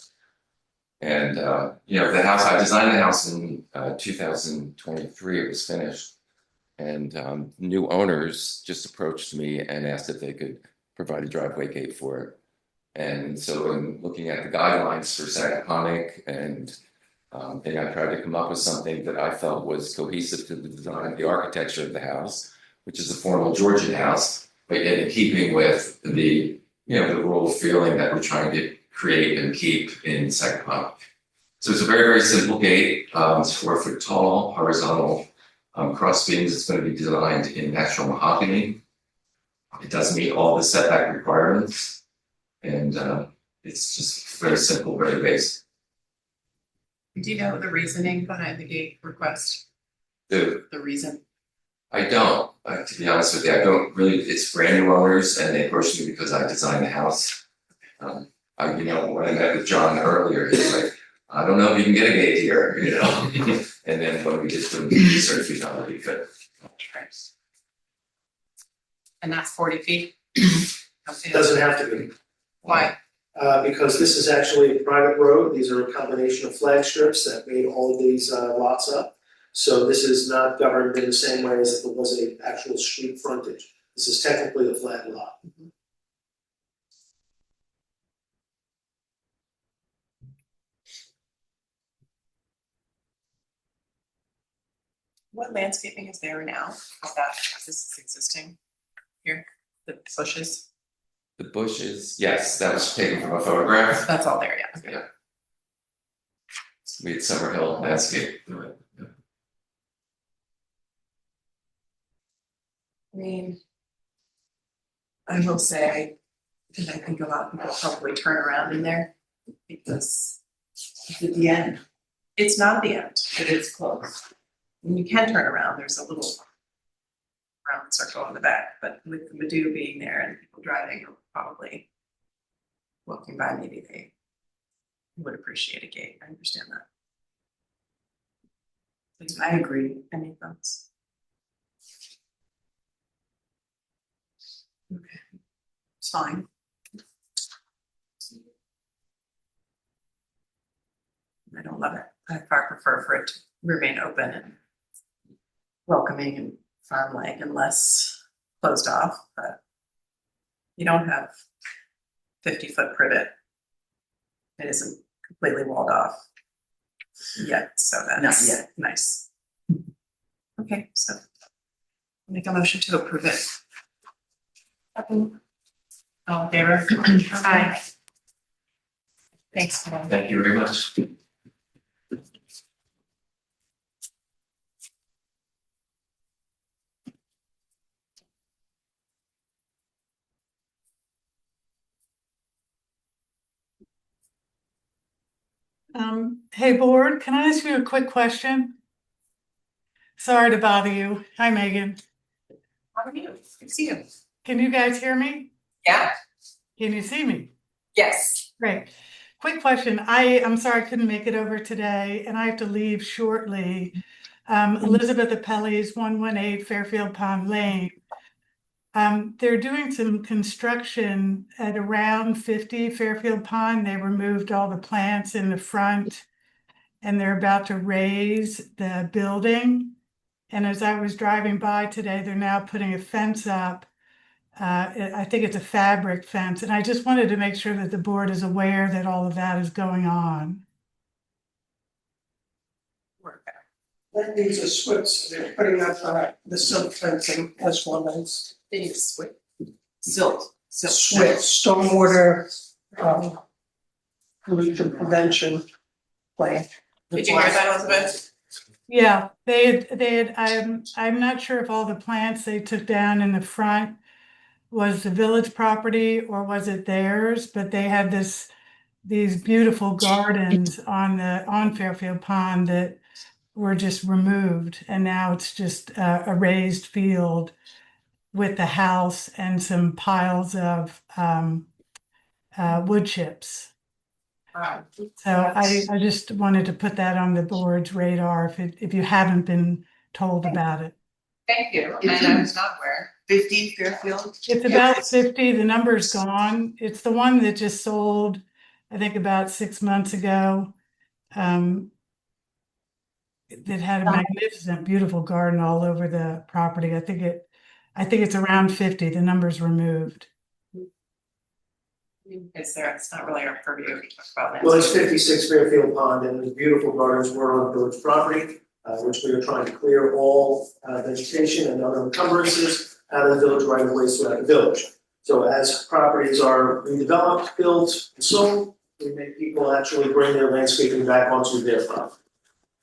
And the house, I designed the house in 2023. It was finished, and new owners just approached me and asked if they could provide a driveway gate for it. And so in looking at the guidelines for Sagaponic and I tried to come up with something that I felt was cohesive to the design, the architecture of the house, which is a formal Georgian house, but yet in keeping with the the rural feeling that we're trying to create and keep in Sagaponic. So it's a very, very simple gate. It's 4 foot tall, horizontal cross beams. It's going to be designed in natural mahogany. It does meet all the setback requirements, and it's just very simple, very basic. Do you know the reasoning behind the gate request? The reason? I don't, to be honest with you, I don't really, it's brand new owners and they approached me because I designed the house. When I met with John earlier, he's like, I don't know if you can get a gate here, and then when we did some research, we found we could. And that's 40 feet? It doesn't have to be. Why? Because this is actually a private road. These are a combination of flag strips that made all of these lots up. So this is not governed in the same way as if it was an actual street frontage. This is technically a flat lot. What landscaping is there now? Is that, this is existing here, the bushes? The bushes, yes, that was taken from a photograph. That's all there, yeah. Okay. Yeah. We had Summerhill landscape. I mean, I will say, I think a lot of people probably turn around in there because it's at the end. It's not the end, but it's close. And you can turn around, there's a little round circle in the back, but with the Madhu being there and people driving, probably walking by, maybe they would appreciate a gate. I understand that. I agree. Any thoughts? Okay, it's fine. I don't love it. I far prefer for it to remain open and welcoming and farm-like and less closed off, but you don't have 50-foot privet. It isn't completely walled off yet, so that's nice. Okay, so make a motion to approve it. All in favor? Aye. Thanks. Thank you very much. Hey board, can I ask you a quick question? Sorry to bother you. Hi Megan. How are you? Good to see you. Can you guys hear me? Yeah. Can you see me? Yes. Great. Quick question. I'm sorry I couldn't make it over today and I have to leave shortly. Elizabeth Appelli's 118 Fairfield Pond Lane. They're doing some construction at around 50 Fairfield Pond. They removed all the plants in the front and they're about to raise the building. And as I was driving by today, they're now putting a fence up. I think it's a fabric fence. And I just wanted to make sure that the board is aware that all of that is going on. That needs a switch. They're putting up the silk fencing as well as They need to switch. Silt. switch, stormwater, pollution prevention plan. Did you hear that, Elizabeth? Yeah, I'm not sure if all the plants they took down in the front was the village property or was it theirs, but they had these beautiful gardens on Fairfield Pond that were just removed and now it's just a raised field. with the house and some piles of wood chips. So I just wanted to put that on the board's radar if you haven't been told about it. Thank you, and I was not aware. 15 Fairfield? It's about 50, the number's gone. It's the one that just sold, I think about 6 months ago. That had a magnificent, beautiful garden all over the property. I think it's around 50, the number's removed. It's there, it's not really our purview to talk about that. Well, it's 56 Fairfield Pond, and the beautiful gardens were on village property, which we are trying to clear all vegetation and other encumbrances out of the village right of ways throughout the village. So as properties are redeveloped, built, and sold, we make people actually bring their landscaping back onto their property.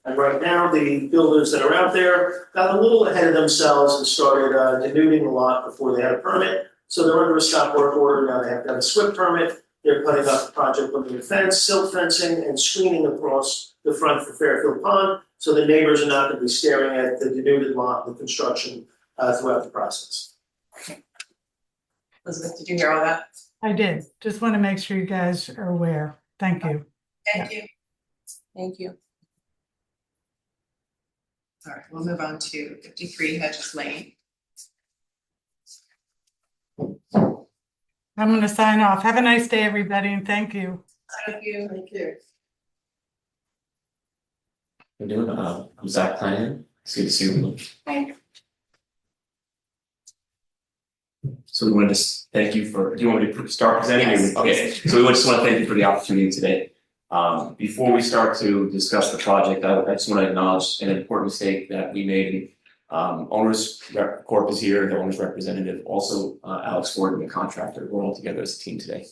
And right now, the builders that are out there got a little ahead of themselves and started denuding the lot before they had a permit. So they're under a stop work order, now they have to have a SWIP permit. They're putting up project limited fence, silt fencing, and screening across the front for Fairfield Pond. So the neighbors are not gonna be staring at the denuded lot, the construction throughout the process. Elizabeth, did you hear all that? I did. Just want to make sure you guys are aware. Thank you. Thank you. Thank you. All right, we'll move on to 53 Hedges Lane. I'm going to sign off. Have a nice day, everybody, and thank you. Thank you. Thank you. We're doing, I'm Zach Klein. It's good to see you. Hi. So we want to just thank you for, do you want me to start presenting? Yes. Okay, so we just want to thank you for the opportunity today. Before we start to discuss the project, I just want to acknowledge an important mistake that we made. Owners Corp is here, the owner's representative, also Alex Ford, the contractor. We're all together as a team today.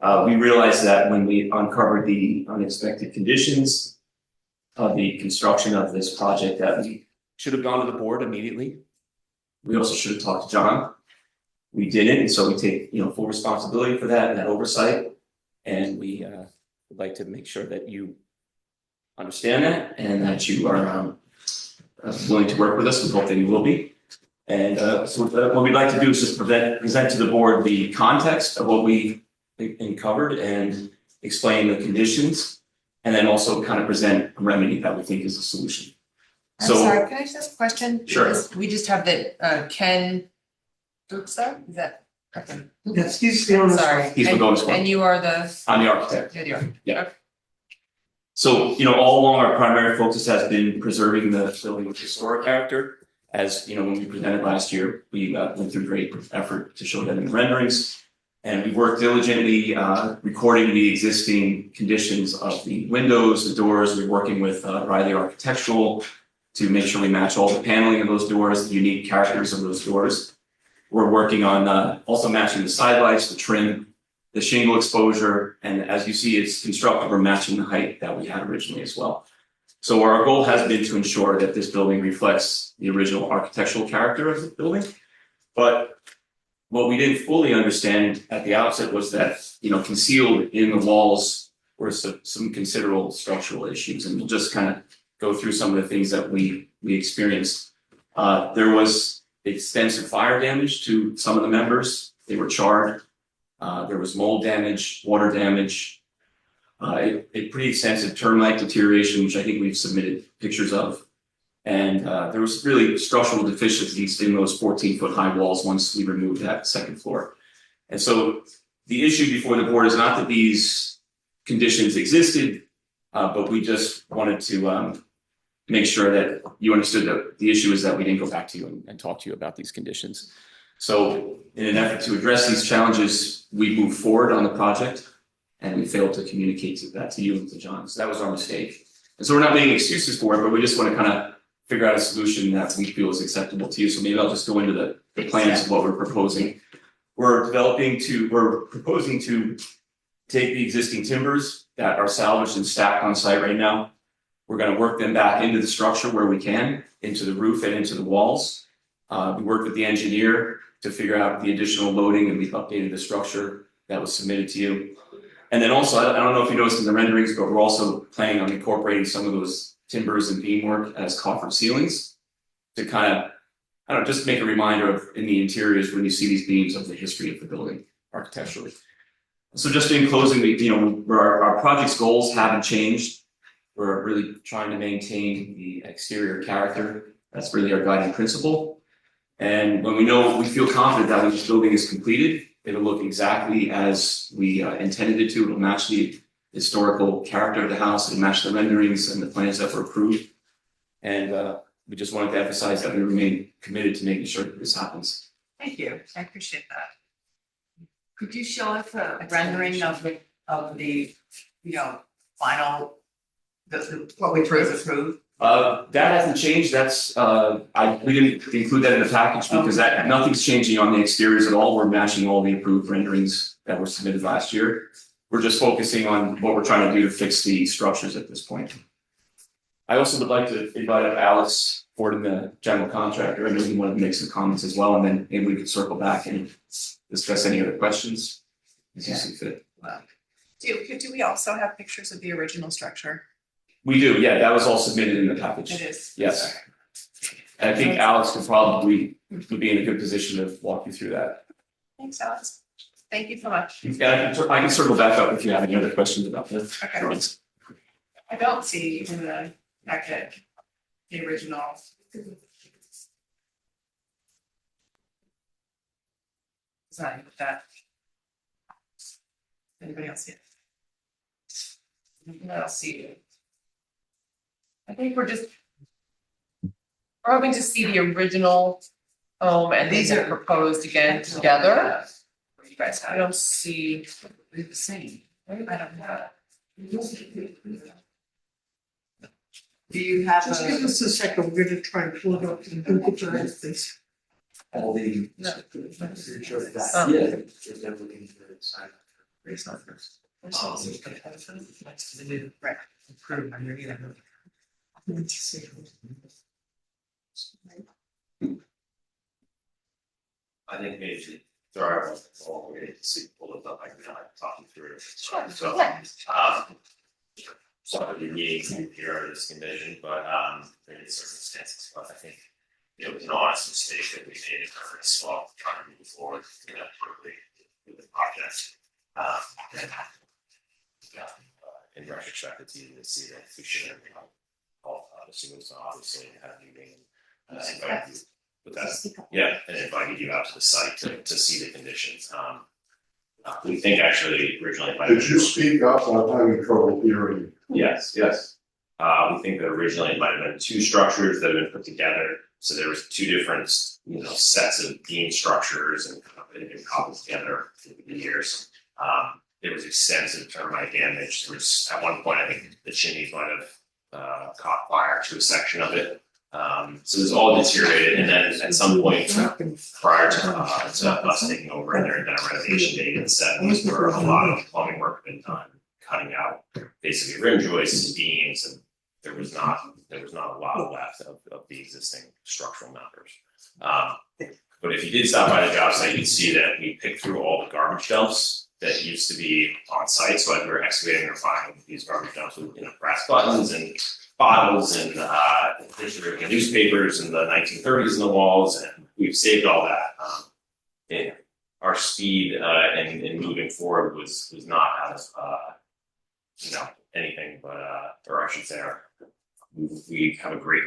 We realized that when we uncovered the unexpected conditions of the construction of this project, that we should have gone to the board immediately. We also should have talked to John. We didn't, and so we take full responsibility for that and that oversight. And we would like to make sure that you understand that and that you are willing to work with us. We hope that you will be. And so what we'd like to do is just present to the board the context of what we uncovered and explain the conditions, and then also kind of present a remedy that we think is a solution. I'm So, sorry, can I just ask a question? Sure. Because we just have the Ken Duxa, is that? Okay. Yes, he's the owner. Sorry. He's And- Pagoda Square. And you are the, I'm the architect. you're the architect. Yeah. So, all along our primary focus has been preserving the building's historic character. As when we presented last year, we went through great effort to show that in the renderings. And we worked diligently recording the existing conditions of the windows, the doors. We're working with Riley Architectural to make sure we match all the paneling of those doors, the unique characters of those doors. We're working on also matching the side lights, the trim, the shingle exposure, and as you see, it's constructed, we're matching the height that we had originally as well. So our goal has been to ensure that this building reflects the original architectural character of the building. But what we didn't fully understand at the outset was that, concealed in the walls were some considerable structural issues, and we'll just kind of go through some of the things that we experienced. There was extensive fire damage to some of the members. They were charred. There was mold damage, water damage, a pretty extensive termite deterioration, which I think we've submitted pictures of. And there was really structural deficiencies in those 14-foot high walls once we removed that second floor. And so the issue before the board is not that these conditions existed, but we just wanted to make sure that you understood that the issue is that we didn't go back to you and talk to you about these conditions. So in an effort to address these challenges, we moved forward on the project and we failed to communicate that to you and to John. So that was our mistake. And so we're not making excuses for it, but we just want to kind of figure out a solution that we feel is acceptable to you. So maybe I'll just go into the plans of what we're proposing. We're proposing to take the existing timbers that are salvaged and stacked on site right now. We're going to work them back into the structure where we can, into the roof and into the walls. We worked with the engineer to figure out the additional loading, and we've updated the structure that was submitted to you. And then also, I don't know if you noticed in the renderings, but we're also planning on incorporating some of those timbers and beamwork as coffered ceilings to kind I don't know, just make a reminder of in the interiors when you see these beams of the history of the building architecturally. So just in closing, our project's goals haven't changed. We're really trying to maintain the exterior character. That's really our guiding principle. And when we feel confident that when this building is completed, it'll look exactly as we intended it to. It'll match the historical character of the house, it'll match the renderings and the plans that were approved. And we just wanted to emphasize that we remain committed to making sure that this happens. Thank you, I appreciate that. Could you show us a rendering of the, final, what we approved? That hasn't changed, that's, we didn't include that in the package because nothing's changing on the exteriors at all. We're matching all the approved renderings that were submitted last year. We're just focusing on what we're trying to do to fix the structures at this point. I also would like to invite up Alex Ford, the general contractor. I know he wanted to make some comments as well, and then maybe we could circle back and discuss any other questions as you see fit. Do we also have pictures of the original structure? We do, yeah, that was all submitted in the package. It is. Yes. And I think Alex would be in a good position to walk you through that. Thanks, Alex. Thank you so much. Yeah, I can circle back up if you have any other questions about this. Okay. Drawings. I don't see in the packet the original. Design with that. Anybody else see it? Anybody else see it? I think we're hoping to see the original home and these are proposed again together. You guys, I don't see the same. I don't know. Do you have Just give us a second, we're gonna try and pull it up and Google Drive this. All the. No. Right. I think maybe there are all the way to see, pull it up, I can talk you through it. Sure. So, Yeah. so the meeting here are this condition, but there is circumstances, but I think it was an honest mistake that we made in our first swap, trying to move forward quickly with the project. In retrospect, it's easy to see that we should have all assumed so obviously had a meeting and invited you. But that's, yeah, and invited you out to the site to see the conditions. We think actually originally. Did you speak up? I'm having trouble hearing. Yes. We think that originally it might have been two structures that have been put together. So there was two different, sets of beam structures and it been cobbled together through the years. There was extensive termite damage. There was at one point I think the chimneys might have caught fire to a section of it. So it was all deteriorated, and then at some point prior to us taking over, and there had been a renovation made in the 70s where a lot of plumbing work had been done, cutting out basically rim joists and beams, and there was not a lot left of the existing structural members. But if you did stop by the job site, you'd see that we picked through all the garbage dumps that used to be on site. So as we were excavating, we were finding these garbage dumps with brass buttons and bottles and newspapers in the 1930s in the walls, and we've saved all that. And our speed in moving forward was not out of anything but or I should say we have a great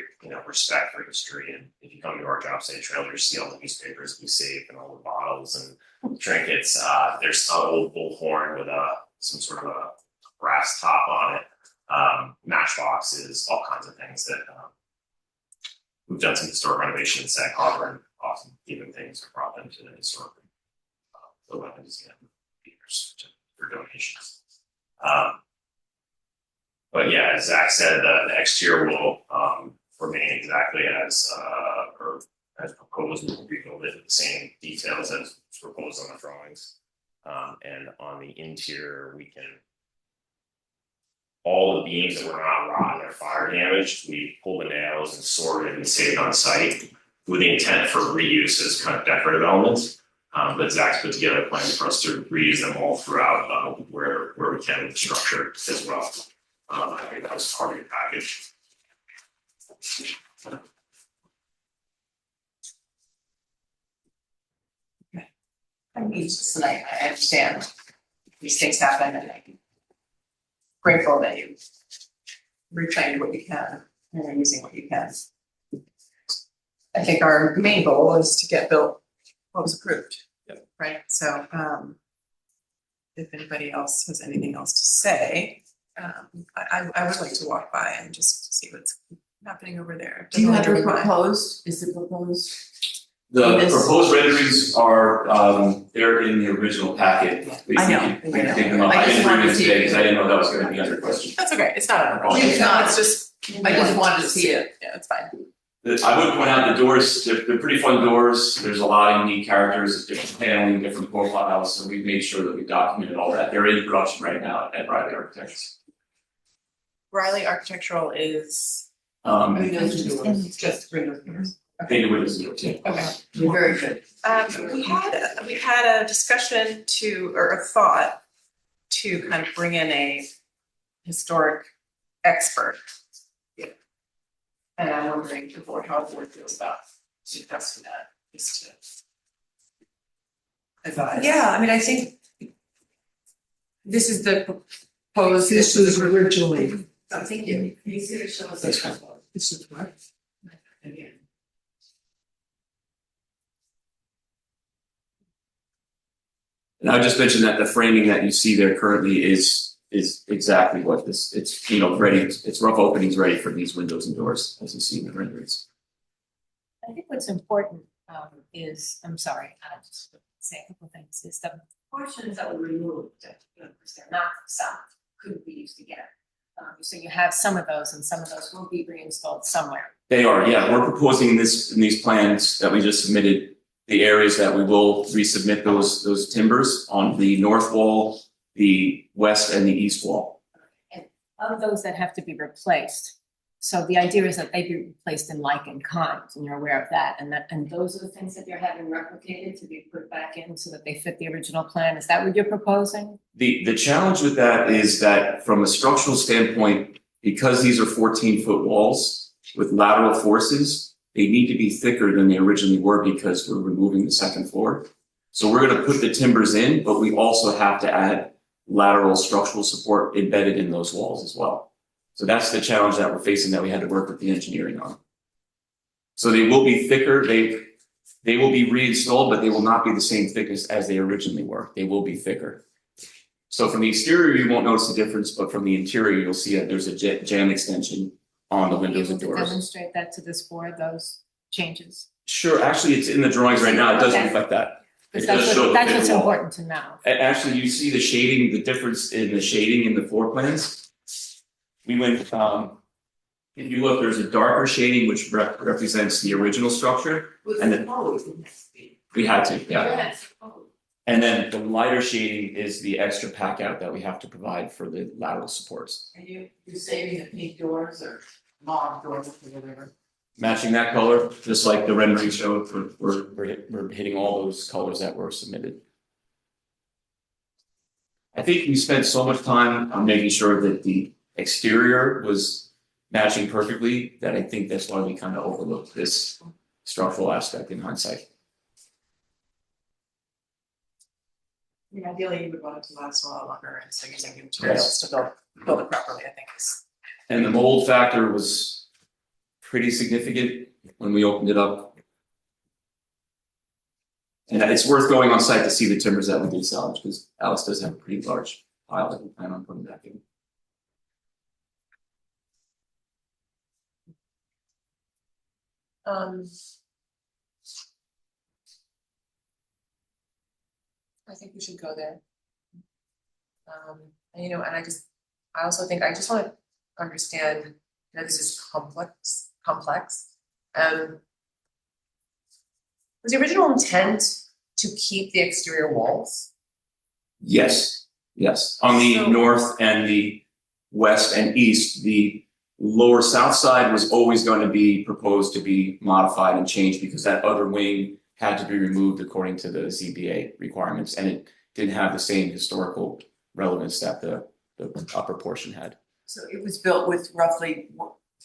respect for history, and if you come to our job site trailer, you see all the newspapers we saved and all the bottles and trinkets. There's an old bullhorn with some sort of a brass top on it. Matchboxes, all kinds of things that we've done some historic renovation in Sag Harbor, and often even things are brought into the historic the weapons and beaters for donations. But yeah, as Zach said, the exterior will remain exactly as proposed. We'll rebuild it with the same details as proposed on the drawings. And on the interior, we can. All the beams that were not rotten or fire damaged, we pulled the nails and sorted and saved on site with the intent for reuse as kind of decorative elements. But Zach's put together a plan for us to reuse them all throughout where we can with the structure as well. I think that was part of your package. I mean, just like, I understand these things happen and I'm grateful that you reclaimed what you can and are using what you can. I think our main goal is to get built what was approved. Yep. Right, so if anybody else has anything else to say, I would like to walk by and just see what's happening over there. Do you have Definitely it driven by. proposed? Is it proposed? The Yes. proposed renderings are, they're in the original packet. I know. You can take them up. I I just didn't bring wanted them to see today it. because I didn't know that was gonna be under question. That's okay, it's not a problem. It's not. It's just. I just wanted to see it. Yeah, it's fine. I would point out the doors, they're pretty fun doors, there's a lot of unique characters, different paneling, different profiles, so we made sure that we documented all that. They're in production right now at Riley Architects. Riley Architectural is. Windows and doors. Just windows and doors. Painted windows and doors, yeah. Okay. Very good. We had a discussion or a thought to kind of bring in a historic expert. And I'm wondering how the board feels about suggesting that, just to advise. Yeah, I mean, I think this is the proposed. This is originally, I'm thinking, you see it shows. That's fine. this is what, And I would just mention that the framing that you see there currently is exactly what this, it's, ready, it's rough openings ready for these windows and doors, as you see in the renderings. I think what's important is, I'm sorry, I'll just say a couple of things, is the portions that were removed, because they're not some, couldn't be used again. So you have some of those and some of those will be reinstalled somewhere. They are, yeah, we're proposing in these plans that we just submitted, the areas that we will resubmit those timbers on the north wall, the west and the east wall. And of those that have to be replaced, so the idea is that they be replaced in like and kind, and you're aware of that, and those are the things that you're having replicated to be put back in so that they fit the original plan. Is that what you're proposing? The challenge with that is that from a structural standpoint, because these are 14-foot walls with lateral forces, they need to be thicker than they originally were because we're removing the second floor. So we're gonna put the timbers in, but we also have to add lateral structural support embedded in those walls as well. So that's the challenge that we're facing, that we had to work with the engineering on. So they will be thicker, they will be reinstalled, but they will not be the same thickness as they originally were. They will be thicker. So from the exterior, you won't notice the difference, but from the interior, you'll see that there's a jam extension on the windows and Are you able to doors. demonstrate that to this board, those changes? Sure, actually, it's in the drawings right now, it does Okay. reflect that. It Because does show the that's thick what's wall. important to know. Actually, you see the shading, the difference in the shading in the floor plans. We went, if you look, there's a darker shading which represents the original structure. And then we had to, yeah. And then the lighter shading is the extra pack out that we have to provide for the lateral supports. Are you're saving the pink doors or mauve doors or whatever? Matching that color, just like the rendering showed, we're hitting all those colors that were submitted. I think we spent so much time on making sure that the exterior was matching perfectly that I think that's why we kind of overlooked this structural aspect in hindsight. I mean, ideally, you would want it to last a lot longer, and so using new materials to build it properly, I think is. And the mold factor was pretty significant when we opened it up. And it's worth going on site to see the timbers that we did salvage, because Alice does have a pretty large pile that we plan on putting back in. I think we should go there. And I also think, I just want to understand, this is complex. Was the original intent to keep the exterior walls? Yes, on the So- north and the west and east, the lower south side was always going to be proposed to be modified and changed because that other wing had to be removed according to the ZBA requirements, and it didn't have the same historical relevance that the upper portion had. So it was built with roughly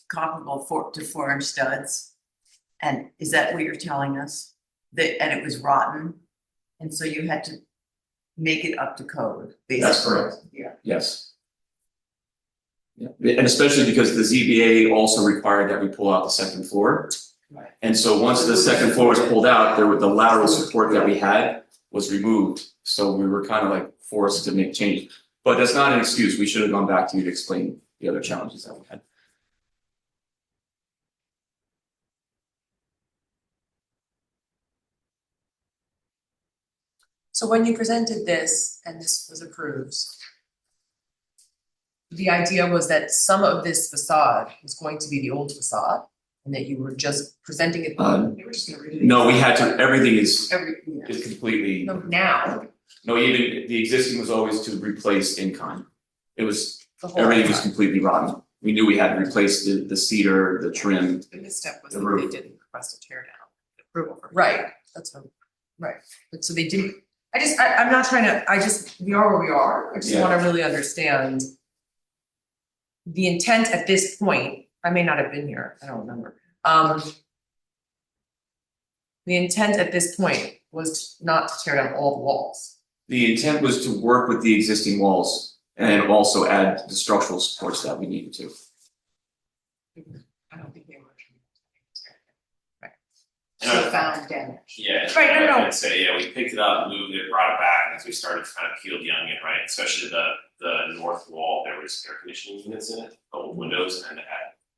comparable 4-inch studs. And is that what you're telling us? And it was rotten? And so you had to make it up to code, basically. That's correct. Yeah. Yes. Yeah, and especially because the ZBA also required that we pull out the second floor. Right. And so once the second floor was pulled out, the lateral support that we had was removed. So we were kind of like forced to make changes. But that's not an excuse. We should have gone back to you to explain the other challenges that we had. So when you presented this and this was approved, the idea was that some of this facade was going to be the old facade and that you were just presenting it. You were just gonna redo it. No, we had to, everything is Yeah. completely, No, now, no, even the existing was always to replace in kind. It was, the whole. everything was completely rotten. We knew we had to replace the cedar, the trim. The misstep was The that roof. they didn't request a tear down approval from. Right, that's what, right, but so they didn't, I'm not trying to, we are where we are, I just Yeah. wanna really understand. The intent at this point, I may not have been here, I don't remember, the intent at this point was not to tear down all the walls. The intent was to work with the existing walls and also add the structural supports that we needed to. I don't think they were. And So found damage. Yeah, Right, no, no. I'd say, yeah, we picked it up, moved it, brought it back, and as we started to kind of peel the onion, right, especially the north wall, there was air conditioning units in it, old windows, and at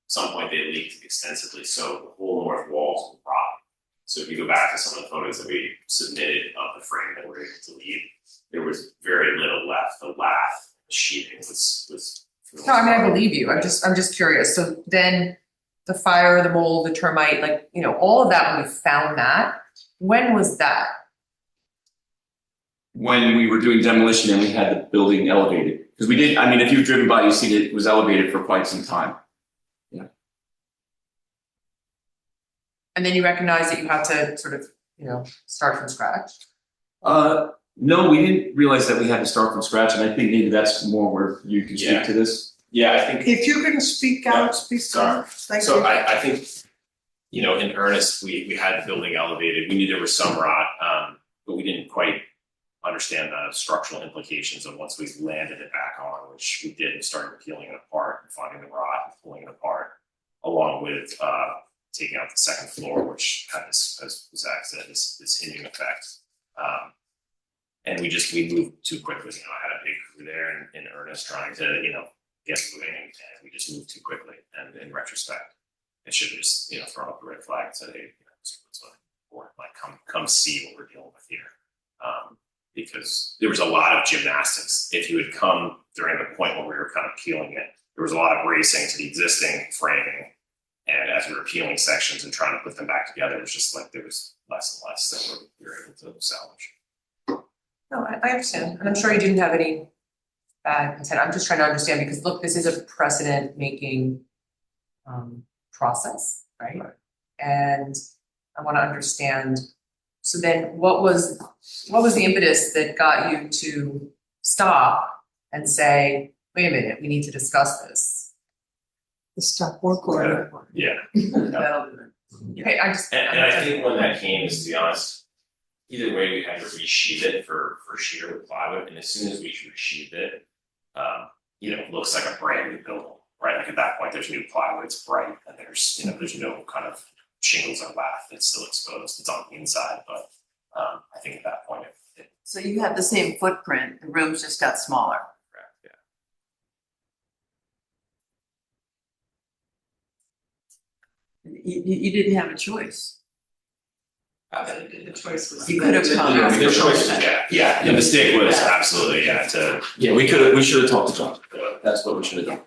some point they leaked extensively, so the whole north walls were rotten. So if you go back to some of the photos that we submitted of the frame that we were able to leave, there was very little left, the lath, the sheeting was. No, I mean, I believe you, I'm just curious, so then the fire, the mold, the termite, like, you know, all of that, when we found that, when was that? When we were doing demolition and we had the building elevated, because we did, I mean, if you've driven by, you see that it was elevated for quite some time. And then you recognize that you had to sort of, you know, start from scratch? No, we didn't realize that we had to start from scratch, and I think maybe that's more where you can speak to this. Yeah, I think. If you're gonna speak out, speak Sorry. out. Thank you. So I think, you know, in earnest, we had the building elevated, we knew there was some rot, but we didn't quite understand the structural implications of once we landed it back on, which we did, and started peeling it apart and finding the rot and pulling it apart, along with taking out the second floor, which had this, as Zach said, this hinging effect. And we moved too quickly, you know, I had a big crew there in earnest trying to, you know, get moving, and we just moved too quickly, and in retrospect, I should have just, you know, thrown up the red flag and said, hey, you know, what's going on, or like come see what we're dealing with here. Because there was a lot of gymnastics. If you had come during the point when we were kind of peeling it, there was a lot of bracing to the existing framing. And as we were peeling sections and trying to put them back together, it was just like there was less and less that we were able to salvage. No, I understand, and I'm sure you didn't have any bad intent, I'm just trying to understand, because look, this is a precedent-making process, right? And I wanna understand, so then what was the impetus that got you to stop and say, wait a minute, we need to discuss this? The stop work order. Yeah. Okay, I just. And I think when that came, is to be honest, either way, we had to resheath it for shear with plywood, and as soon as we resheathed it, you know, it looks like a brand new building, right? Like at that point, there's new plywood, it's bright, and there's no kind of shingles or lath, it's still exposed, it's on the inside, but I think at that point, it So you have the same footprint, the rooms just got smaller. correct, yeah. You didn't have a choice. The choice was. You could have come. The choice was, yeah, the mistake was absolutely, Yeah, we should have talked to John. That's what we should have done.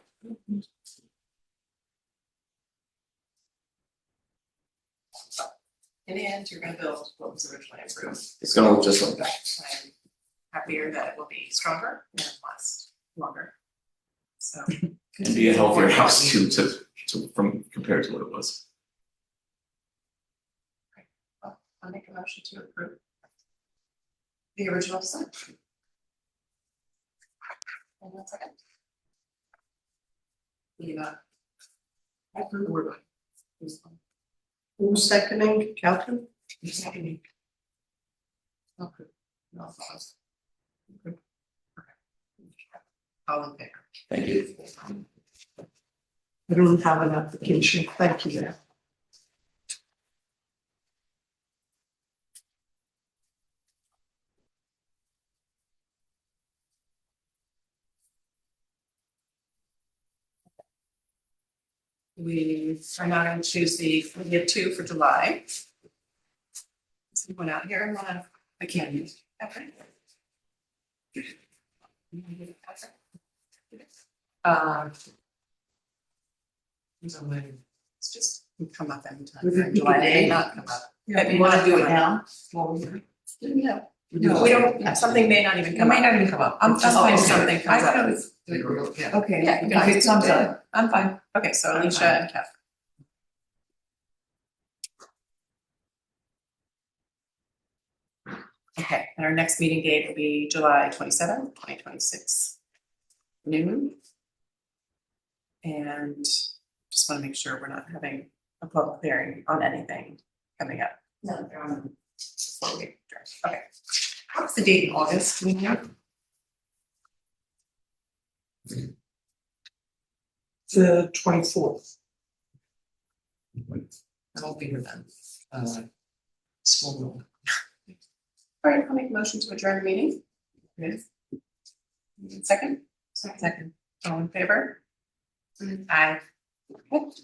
In the end, you're gonna build what was originally approved. It's gonna look just like that. I'm happier that it will be stronger and last longer. So. And be a healthier house too, from compared to what it was. I'll make a motion to approve the original design. And one second. I approve the word. Who's seconding, Calvin? Seconding. Okay. No thoughts? Good. Okay. All in favor? Thank you. I don't have an application, thank you. We are now going to choose we have two for July. Is anyone out here want a candidate? Okay. It's just come up anytime during July, it may not come up. Yeah, you wanna do it now? Yeah. No, we don't, something may not even It come may up. not even come up. I'm It's just fine if with something it. comes I up. can always do it real, yeah. Okay, Yeah, if it comes up. I'm fine. Okay, so I'm Alicia fine. and Kath. Okay, and our next meeting date will be July 27th, 2026. Noon. And just want to make sure we're not having a public hearing on anything coming up. No, they're on. Before we adjourn. Okay, What's the date in August? Do we know? The 24th. I won't be here then. Small. all right, I'll make a motion to adjourn the meeting. Yes. Second? Second. All in favor? Aye. Okay.